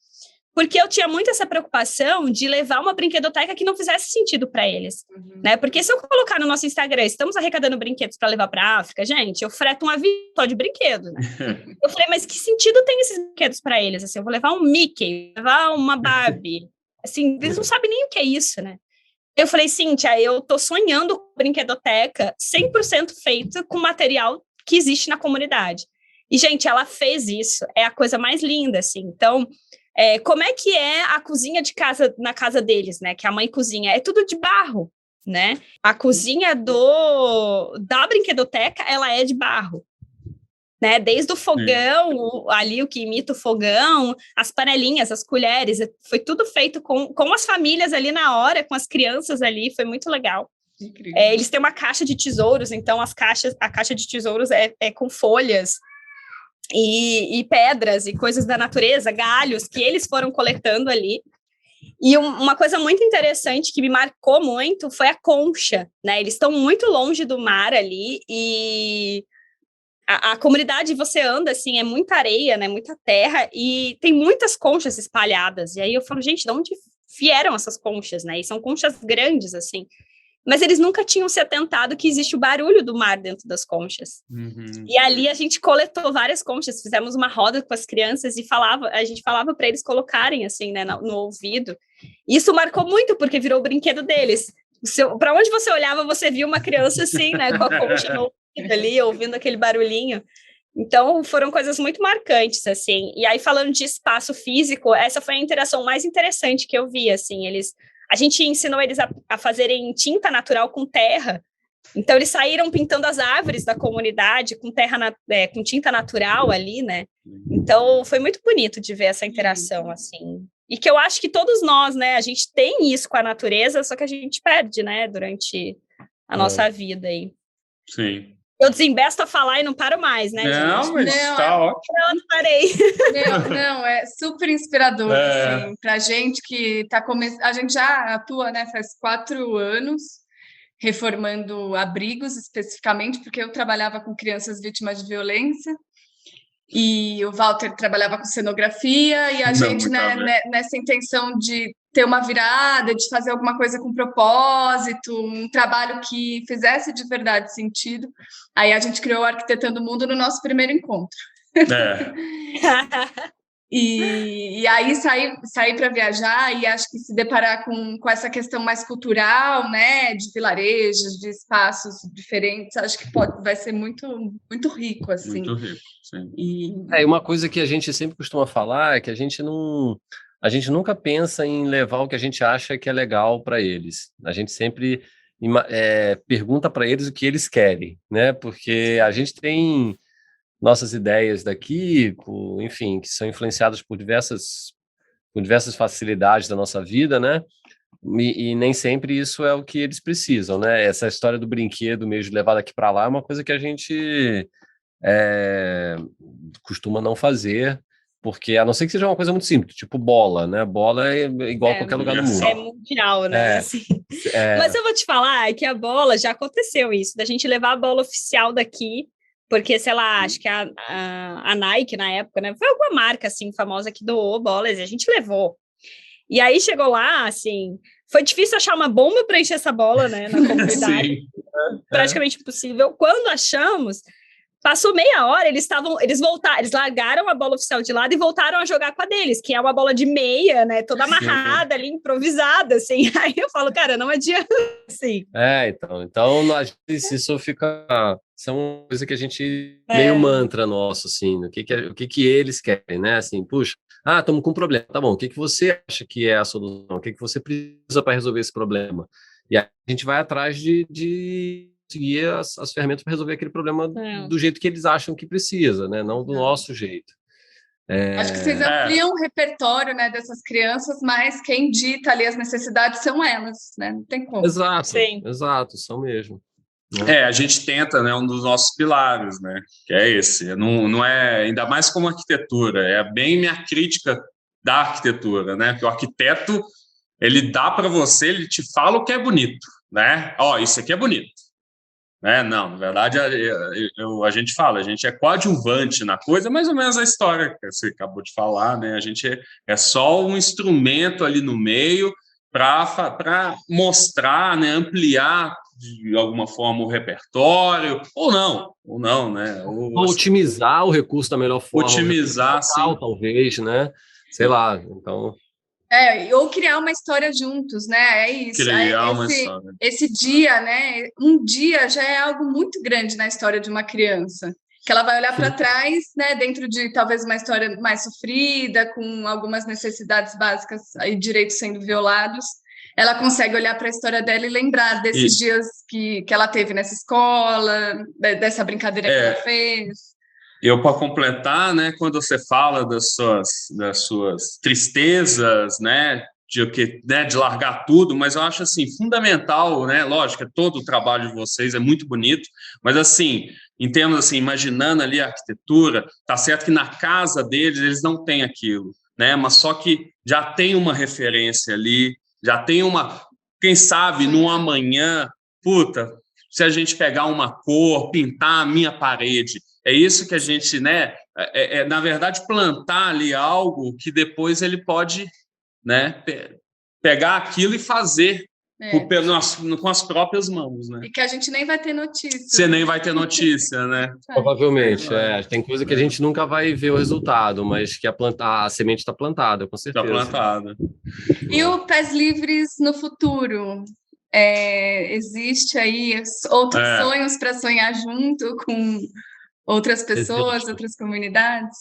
Porque eu tinha muito essa preocupação de levar uma brinquedoteca que não fizesse sentido para eles, né? Porque se eu colocar no nosso Instagram, estamos arrecadando brinquedos para levar para a África, gente, eu freto um avião só de brinquedo, né? Eu falei, mas que sentido tem esses brinquedos para eles? Assim, eu vou levar um Mickey, vou levar uma Barbie, assim, eles não sabem nem o que é isso, né? Eu falei, Cíntia, eu tô sonhando com brinquedoteca 100% feita com material que existe na comunidade. E, gente, ela fez isso, é a coisa mais linda, assim. Então, como é que é a cozinha de casa, na casa deles, né? Que a mãe cozinha, é tudo de barro, né? A cozinha da brinquedoteca, ela é de barro, né? Desde o fogão, ali o que imita o fogão, as panelinhas, as colheres, foi tudo feito com as famílias ali na hora, com as crianças ali, foi muito legal. Eles têm uma caixa de tesouros, então a caixa de tesouros é com folhas, e pedras e coisas da natureza, galhos que eles foram coletando ali. E uma coisa muito interessante que me marcou muito foi a concha, né? Eles estão muito longe do mar ali e a comunidade, você anda assim, é muita areia, né? Muita terra e tem muitas conchas espalhadas. E aí eu falo, gente, de onde vieram essas conchas, né? E são conchas grandes, assim. Mas eles nunca tinham se atentado que existe o barulho do mar dentro das conchas. E ali a gente coletou várias conchas, fizemos uma roda com as crianças e a gente falava para eles colocarem assim, né, no ouvido. E isso marcou muito, porque virou o brinquedo deles. Para onde você olhava, você via uma criança assim, né, com a concha no ouvido ali, ouvindo aquele barulhinho. Então, foram coisas muito marcantes, assim. E aí, falando de espaço físico, essa foi a interação mais interessante que eu vi, assim. A gente ensinou eles a fazerem tinta natural com terra. Então, eles saíram pintando as árvores da comunidade com com tinta natural ali, né? Então, foi muito bonito de ver essa interação, assim. E que eu acho que todos nós, né? A gente tem isso com a natureza, só que a gente perde, né? Durante a nossa vida aí. Sim. Eu desembesto a falar e não paro mais, né, Não, gente? mas tá ótimo. Eu não parei. Não, é super inspirador, assim, pra gente que tá começando. A gente já atua, né, faz 4 anos, reformando abrigos especificamente, porque eu trabalhava com crianças vítimas de violência, e o Walter trabalhava com cenografia, e a gente, né, nessa intenção de ter uma virada, de fazer alguma coisa com propósito, um trabalho que fizesse de verdade sentido. Aí a gente criou o Arquitetando o Mundo no nosso primeiro encontro. E aí sair para viajar e acho que se deparar com essa questão mais cultural, né, de vilarejos, de espaços diferentes, acho que vai ser muito, muito rico, assim. Muito rico, sim. E uma coisa que a gente sempre costuma falar é que a gente nunca pensa em levar o que a gente acha que é legal para eles. A gente sempre pergunta para eles o que eles querem, né? Porque a gente tem nossas ideias daqui, enfim, que são influenciadas por diversas facilidades da nossa vida, né? E nem sempre isso é o que eles precisam, né? Essa história do brinquedo mesmo, de levar daqui para lá, é uma coisa que a gente costuma não fazer, porque a não ser que seja uma coisa muito simples, tipo bola, né? Bola é igual a qualquer lugar do mundo. É mundial, né? Assim. Mas eu vou te falar que a bola, já aconteceu isso, da gente levar a bola oficial daqui porque, sei lá, acho que a Nike, na época, né, foi alguma marca, assim, famosa que doou bolas, e a gente levou. E aí chegou lá, assim, foi difícil achar uma bomba para encher essa bola, né, na comunidade. Sim. Praticamente impossível. Quando achamos, passou meia hora, eles voltaram, eles largaram a bola oficial de lado e voltaram a jogar com a deles, que é uma bola de meia, né, toda amarrada ali, improvisada, assim. Aí eu falo, cara, não adianta, assim. Então às vezes isso fica... Isso é uma coisa que a gente... Meio mantra nosso, assim, o que eles querem, né? Assim, puxa, estamos com um problema, tá bom, o que você acha que é a solução? O que você precisa para resolver esse problema? E aí a gente vai atrás de seguir as ferramentas para resolver aquele problema do jeito que eles acham que precisa, né? Não do nosso jeito. Acho que vocês ampliam o repertório, né, dessas crianças, mas quem dita ali as necessidades são elas, né? Não tem como. Exato, são mesmo. A gente tenta, né, um dos nossos pilares, né, que é esse. Não é, ainda mais como arquitetura, é bem minha crítica da arquitetura, né? Porque o arquiteto, ele dá para você, ele te fala o que é bonito, né? Isso aqui é bonito. Não, na verdade, a gente fala, a gente é coadjuvante na coisa, mais ou menos a história que você acabou de falar, né? A gente é só um instrumento ali no meio para mostrar, né, ampliar de alguma forma o repertório, ou não, né? Ou otimizar o recurso da melhor forma. Otimizar, sim. Talvez, né? Sei lá, então... ou criar uma história juntos, né? É isso. Criar uma história. Esse dia, né? Um dia já é algo muito grande na história de uma criança. Que ela vai olhar para trás, né? Dentro de talvez uma história mais sofrida, com algumas necessidades básicas e direitos sendo violados. Ela consegue olhar para a história dela e lembrar desses dias que ela teve nessa escola, dessa brincadeira que ela fez. Eu, para completar, né, quando você fala das suas tristezas, né, de largar tudo, mas eu acho assim fundamental, né, lógico, todo o trabalho de vocês é muito bonito, mas assim, em termos assim, imaginando ali a arquitetura, tá certo que na casa deles eles não têm aquilo, né, mas só que já tem uma referência ali, já tem quem sabe no amanhã, se a gente pegar uma cor, pintar a minha parede. É isso que a gente, né, na verdade, plantar ali algo que depois ele pode, né, pegar aquilo e fazer com as próprias mãos, né? E que a gente nem vai ter notícia. Você nem vai ter notícia, né? Provavelmente, tem coisa que a gente nunca vai ver o resultado, mas que a semente está plantada, com certeza. Está plantada. E o Pés Livres no futuro? Existe aí outros sonhos para sonhar junto com outras pessoas, outras comunidades?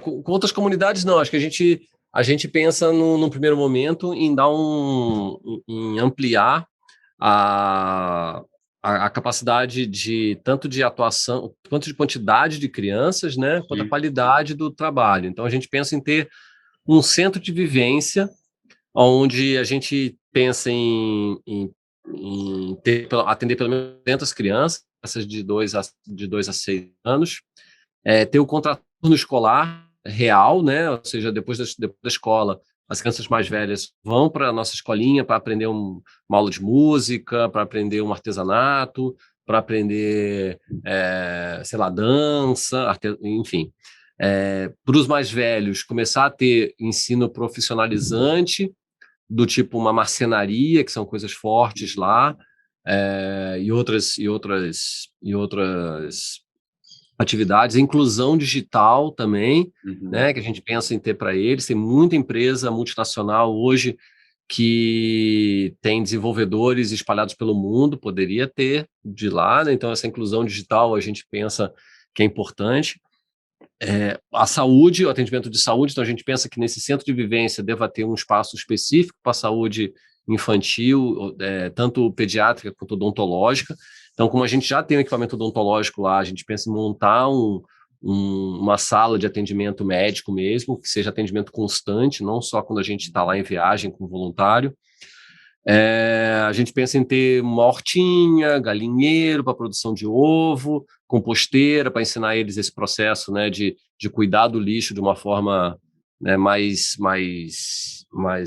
Com outras comunidades, não. Acho que a gente pensa num primeiro momento em em ampliar a capacidade tanto de atuação, quanto de quantidade de crianças, né, quanto a qualidade do trabalho. Então, a gente pensa em ter um centro de vivência onde a gente pensa em atender pelo menos 200 crianças, essas de 2 a 6 anos, ter o contraturno escolar real, né? Ou seja, depois da escola, as crianças mais velhas vão para a nossa escolinha para aprender uma aula de música, para aprender um artesanato, para aprender, sei lá, dança, enfim. Para os mais velhos, começar a ter ensino profissionalizante, do tipo uma marcenaria, que são coisas fortes lá, e outras atividades, inclusão digital também, né, que a gente pensa em ter para eles. Tem muita empresa multinacional hoje que tem desenvolvedores espalhados pelo mundo, poderia ter de lá, né? Então essa inclusão digital a gente pensa que é importante. A saúde, o atendimento de saúde, então a gente pensa que nesse centro de vivência deva ter um espaço específico para a saúde infantil, tanto pediátrica quanto odontológica. Então, como a gente já tem um equipamento odontológico lá, a gente pensa em montar uma sala de atendimento médico mesmo, que seja atendimento constante, não só quando a gente está lá em viagem com voluntário. A gente pensa em ter uma hortinha, galinheiro para produção de ovo, composteira para ensinar eles esse processo, né, de cuidar do lixo de uma forma, né, mais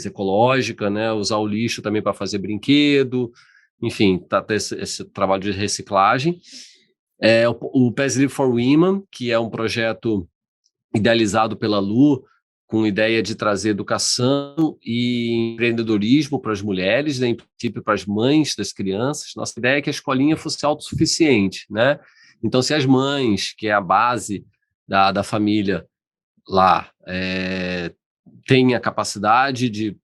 ecológica, né, usar o lixo também para fazer brinquedo, enfim, esse trabalho de reciclagem. O PES Livre for Women, que é um projeto idealizado pela Lu, com ideia de trazer educação e empreendedorismo para as mulheres, né, em princípio para as mães das crianças. Nossa ideia é que a escolinha fosse autossuficiente, né? Então, se as mães, que é a base da família lá, têm a capacidade de,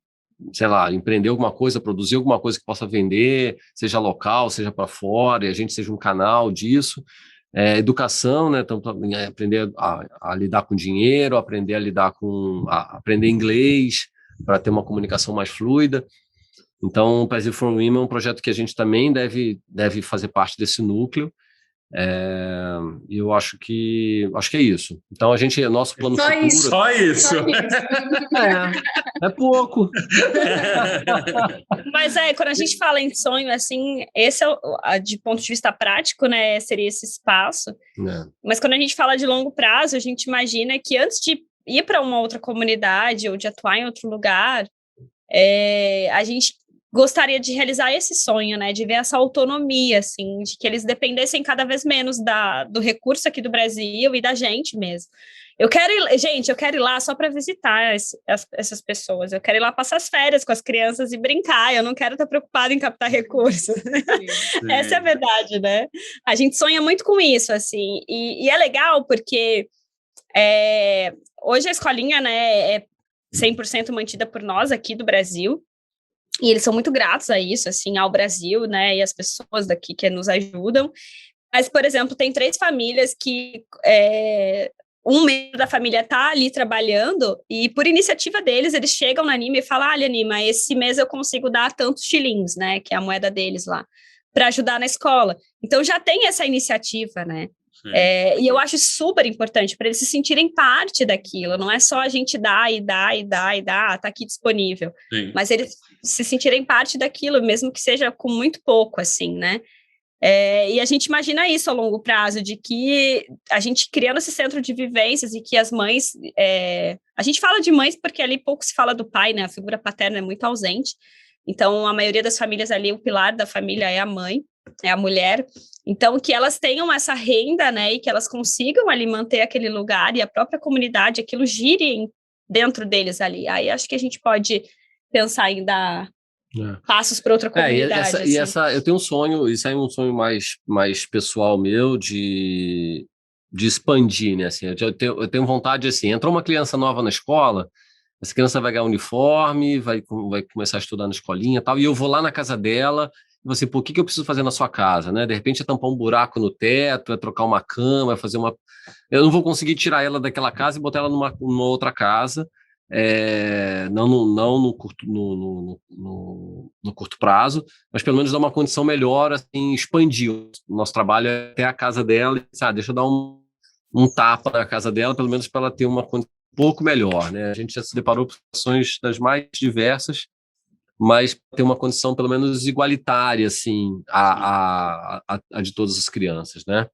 sei lá, empreender alguma coisa, produzir alguma coisa que possa vender, seja local, seja para fora, e a gente seja um canal disso. Educação, né? Então, aprender a lidar com dinheiro, aprender aprender inglês, para ter uma comunicação mais fluida. Então, o PES Livre for Women é um projeto que a gente também deve fazer parte desse núcleo. E eu acho que é isso. Então, nosso plano Só futuro... isso. Só isso. É pouco. Mas quando a gente fala em sonho, assim, esse de ponto de vista prático, né, seria esse espaço. Mas quando a gente fala de longo prazo, a gente imagina que antes de ir para uma outra comunidade ou de atuar em outro lugar, a gente gostaria de realizar esse sonho, né, de ver essa autonomia, assim, de que eles dependessem cada vez menos do recurso aqui do Brasil e da gente mesmo. Eu quero ir lá só para visitar essas pessoas, eu quero ir lá passar as férias com as crianças e brincar, eu não quero estar preocupada em captar recursos. Essa é a verdade, né? A gente sonha muito com isso, assim, e é legal porque hoje a escolinha, né, é 100% mantida por nós aqui do Brasil, e eles são muito gratos a isso, assim, ao Brasil, né, e as pessoas daqui que nos ajudam. Mas, por exemplo, tem 3 famílias que um membro da família está ali trabalhando e, por iniciativa deles, eles chegam na Anima e falam, olha, Anima, esse mês eu consigo dar tantos shillings, né, que é a moeda deles lá, para ajudar na escola. Então, já tem essa iniciativa, né? E eu acho super importante para eles se sentirem parte daquilo, não é só a gente dar, tá aqui disponível, mas eles se sentirem parte daquilo, mesmo que seja com muito pouco, assim, né? E a gente imagina isso a longo prazo, de que a gente criando esse centro de vivências e que as mães, a gente fala de mães porque ali pouco se fala do pai, né? A figura paterna é muito ausente, então a maioria das famílias ali, o pilar da família é a mãe, é a mulher, então que elas tenham essa renda, né, e que elas consigam ali manter aquele lugar e a própria comunidade, aquilo gire dentro deles ali. Aí acho que a gente pode pensar em dar passos para outra comunidade. Eu tenho um sonho, isso aí é um sonho mais pessoal meu, de expandir, né, assim, eu tenho vontade, assim, entrou uma criança nova na escola, essa criança vai ganhar uniforme, vai começar a estudar na escolinha e tal, e eu vou lá na casa dela, e você, pô, o que eu preciso fazer na sua casa, né? De repente é tampar um buraco no teto, é trocar uma cama, é fazer uma... Eu não vou conseguir tirar ela daquela casa e botar ela numa outra casa, não no curto prazo, mas pelo menos dar uma condição melhor, assim, expandir o nosso trabalho até a casa dela, e, deixa eu dar um tapa na casa dela, pelo menos para ela ter uma condição um pouco melhor, né? A gente já se deparou com situações das mais diversas, mas ter uma condição pelo menos igualitária, assim, a de todas as crianças, né?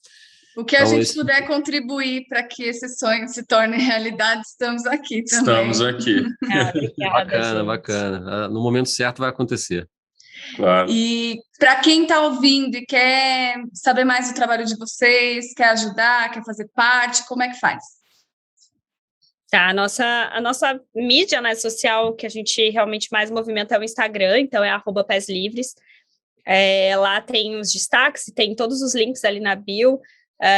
O que a gente puder contribuir para que esse sonho se torne realidade, estamos aqui também. Estamos aqui. Obrigada, bacana. No momento certo vai acontecer. Claro. E para quem está ouvindo e quer saber mais do trabalho de vocês, quer ajudar, quer fazer parte, como é que faz? Tá, a nossa mídia, né, social que a gente realmente mais movimenta é o Instagram, então é @peslivres. Lá tem os destaques, tem todos os links ali na bio,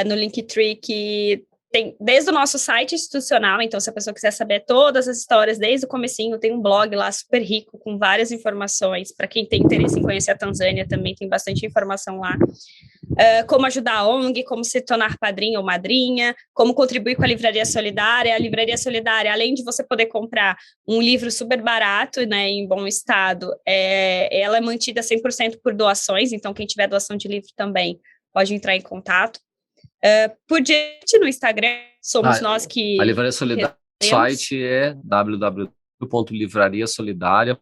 no Linktree, que tem desde o nosso site institucional, então se a pessoa quiser saber todas as histórias desde o comecinho, tem um blog lá super rico com várias informações, para quem tem interesse em conhecer a Tanzânia também tem bastante informação lá. Como ajudar a ONG, como se tornar padrinho ou madrinha, como contribuir com a Livraria Solidária. A Livraria Solidária, além de você poder comprar um livro super barato, né, em bom estado, ela é mantida 100% por doações, então quem tiver doação de livro também pode entrar em contato. Por diante no Instagram, somos nós que... A Livraria Solidária, o site é www.livrariasolidaria.com.br.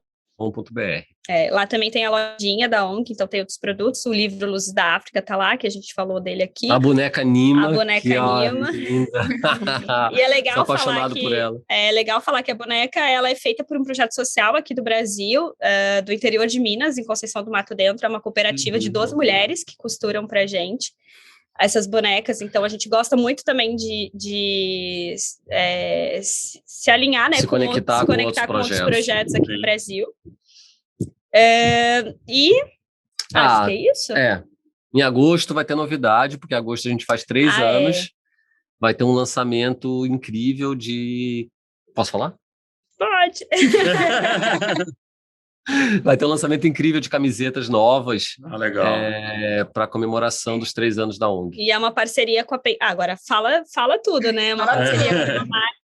Lá também tem a lojinha da ONG, então tem outros produtos. O livro Luzes da África tá lá, que a gente falou dele aqui. A boneca Nima. Linda. E é legal Sou apaixonado por ela. É legal falar que a boneca ela é feita por um projeto social aqui do Brasil, do interior de Minas, em Conceição do Mato Dentro. É uma cooperativa de 12 mulheres que costuram pra gente. essas bonecas, então a gente gosta muito também de se alinhar, né, Se conectar com outros projetos aqui no Brasil. Acho que é isso. Em agosto vai ter novidade, porque em agosto a gente faz 3 anos. Vai ter um lançamento incrível de... Posso falar? Pode. Vai ter um lançamento incrível de camisetas novas. Legal. Para comemoração dos 3 anos da ONG. E é uma parceria com a... agora fala tudo, né? É uma parceria com uma marca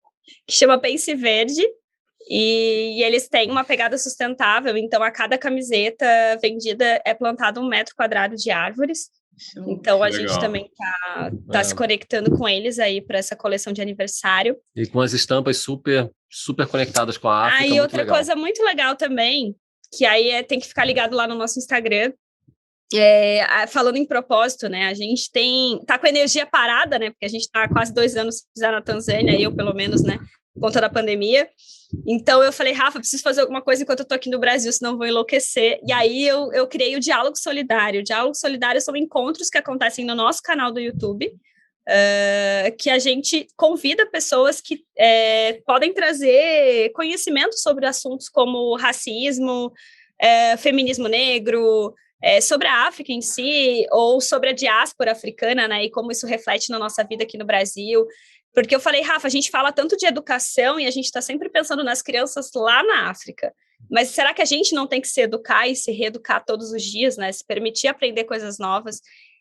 que chama Pense Verde. E eles têm uma pegada sustentável, então a cada camiseta vendida é plantado 1 metro quadrado de árvores. Então a gente também tá se conectando com eles aí para essa coleção de aniversário. E com as estampas super, super conectadas com a África. E outra coisa muito legal também, que aí tem que ficar ligado lá no nosso Instagram. Falando em propósito, né? A gente tá com a energia parada, né? Porque a gente tá há quase 2 anos na Tanzânia, eu pelo menos, né? Por conta da pandemia. Então eu falei, Rafa, preciso fazer alguma coisa enquanto eu tô aqui no Brasil, senão vou enlouquecer. E aí eu criei o Diálogo Solidário. O Diálogo Solidário são encontros que acontecem no nosso canal do YouTube, que a gente convida pessoas que podem trazer conhecimento sobre assuntos como racismo, feminismo negro, sobre a África em si, ou sobre a diáspora africana, né, e como isso reflete na nossa vida aqui no Brasil. Porque eu falei, Rafa, a gente fala tanto de educação e a gente está sempre pensando nas crianças lá na África, mas será que a gente não tem que se educar e se reeducar todos os dias, né, se permitir aprender coisas novas?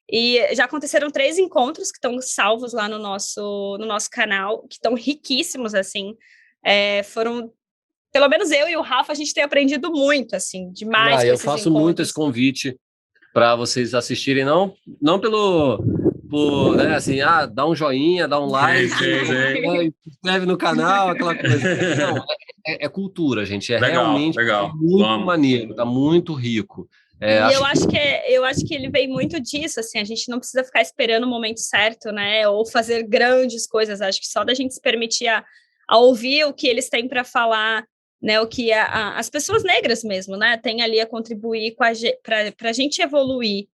E já aconteceram 3 encontros que estão salvos lá no nosso canal, que estão riquíssimos, assim, foram... Pelo menos eu e o Rafa, a gente tem aprendido muito, assim, demais. Eu faço muito esse convite para vocês assistirem, não né, assim, dá um joinha, dá um like, se inscreve no canal, aquela coisa. Não, é cultura, gente. Realmente muito maneiro, tá muito rico. Eu acho que ele vem muito disso, assim, a gente não precisa ficar esperando o momento certo, né, ou fazer grandes coisas. Acho que só da gente se permitir a ouvir o que eles têm para falar, né, o que as pessoas negras mesmo, né, têm ali a contribuir para a gente evoluir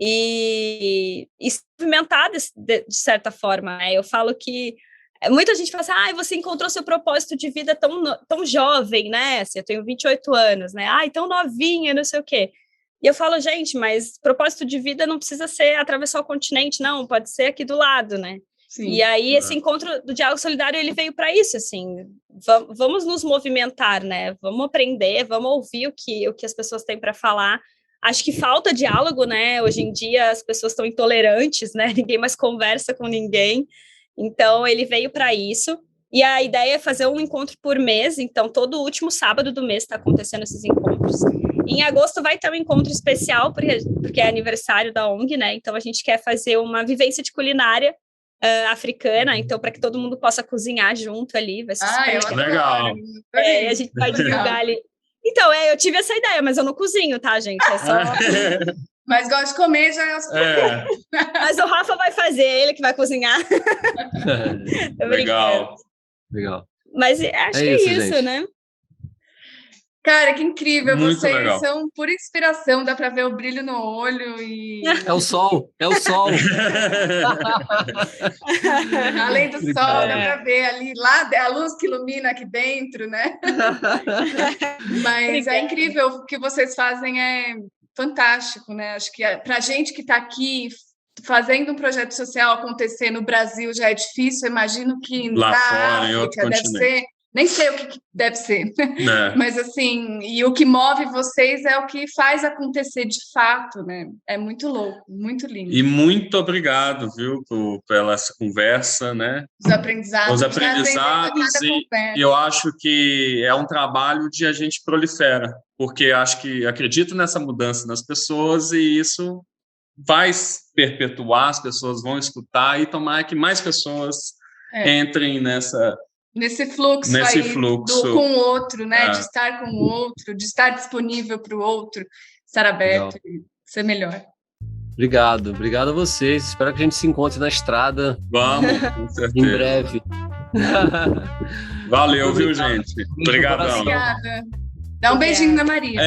e se movimentar de certa forma, né? Eu falo que muita gente fala assim, você encontrou seu propósito de vida tão jovem, né? Assim, eu tenho 28 anos, né? Tão novinha, não sei o quê. E eu falo, gente, mas propósito de vida não precisa ser atravessar o continente, não, pode ser aqui do lado, né? Sim. E aí esse encontro do Diálogo Solidário, ele veio para isso, assim, vamos nos movimentar, né? Vamos aprender, vamos ouvir o que as pessoas têm para falar. Acho que falta diálogo, né? Hoje em dia as pessoas estão intolerantes, né? Ninguém mais conversa com ninguém. Então, ele veio para isso. E a ideia é fazer um encontro por mês. Então, todo último sábado do mês está acontecendo esses encontros. Em agosto vai ter um encontro especial, porque é aniversário da ONG, né? Então, a gente quer fazer uma vivência de culinária africana. Então, para que todo mundo possa cozinhar junto ali. Vai ser super legal. A gente vai divulgar ali. Então, eu tive essa ideia, mas eu não cozinho, tá, gente? É só... Mas gosto de comer, já é os Mas o Rafa vai fazer, ele que vai cozinhar. Legal. Mas acho que é isso, né? Cara, que incrível. Muito Vocês legal. São pura inspiração, dá para ver o brilho no olho e... É o sol. Além do sol, dá para ver ali, lá, a luz que ilumina aqui dentro, né? Mas Obrigada. É incrível, o que vocês fazem é fantástico, né? Acho que para a gente que está aqui fazendo um projeto social acontecer no Brasil já é difícil, imagino que lá na fora, em outro África deve continente. ser... Nem sei o que deve ser, mas assim, e o que move vocês é o que faz acontecer de fato, né? É muito louco, muito lindo. E muito obrigado, viu, pela essa conversa, né? Os aprendizados. E eu acho que é um trabalho de a gente prolifera, porque acredito nessa mudança nas pessoas e isso vai perpetuar, as pessoas vão escutar e tomar que mais pessoas entrem nesse fluxo com o outro, né? De estar com o outro, de estar disponível para o outro, estar aberto e ser melhor. Obrigado a vocês. Espero que a gente se encontre na estrada. Vamos, com certeza. Em breve. Valeu, viu, gente? Obrigadão. Obrigada. Dá um beijinho na Maria.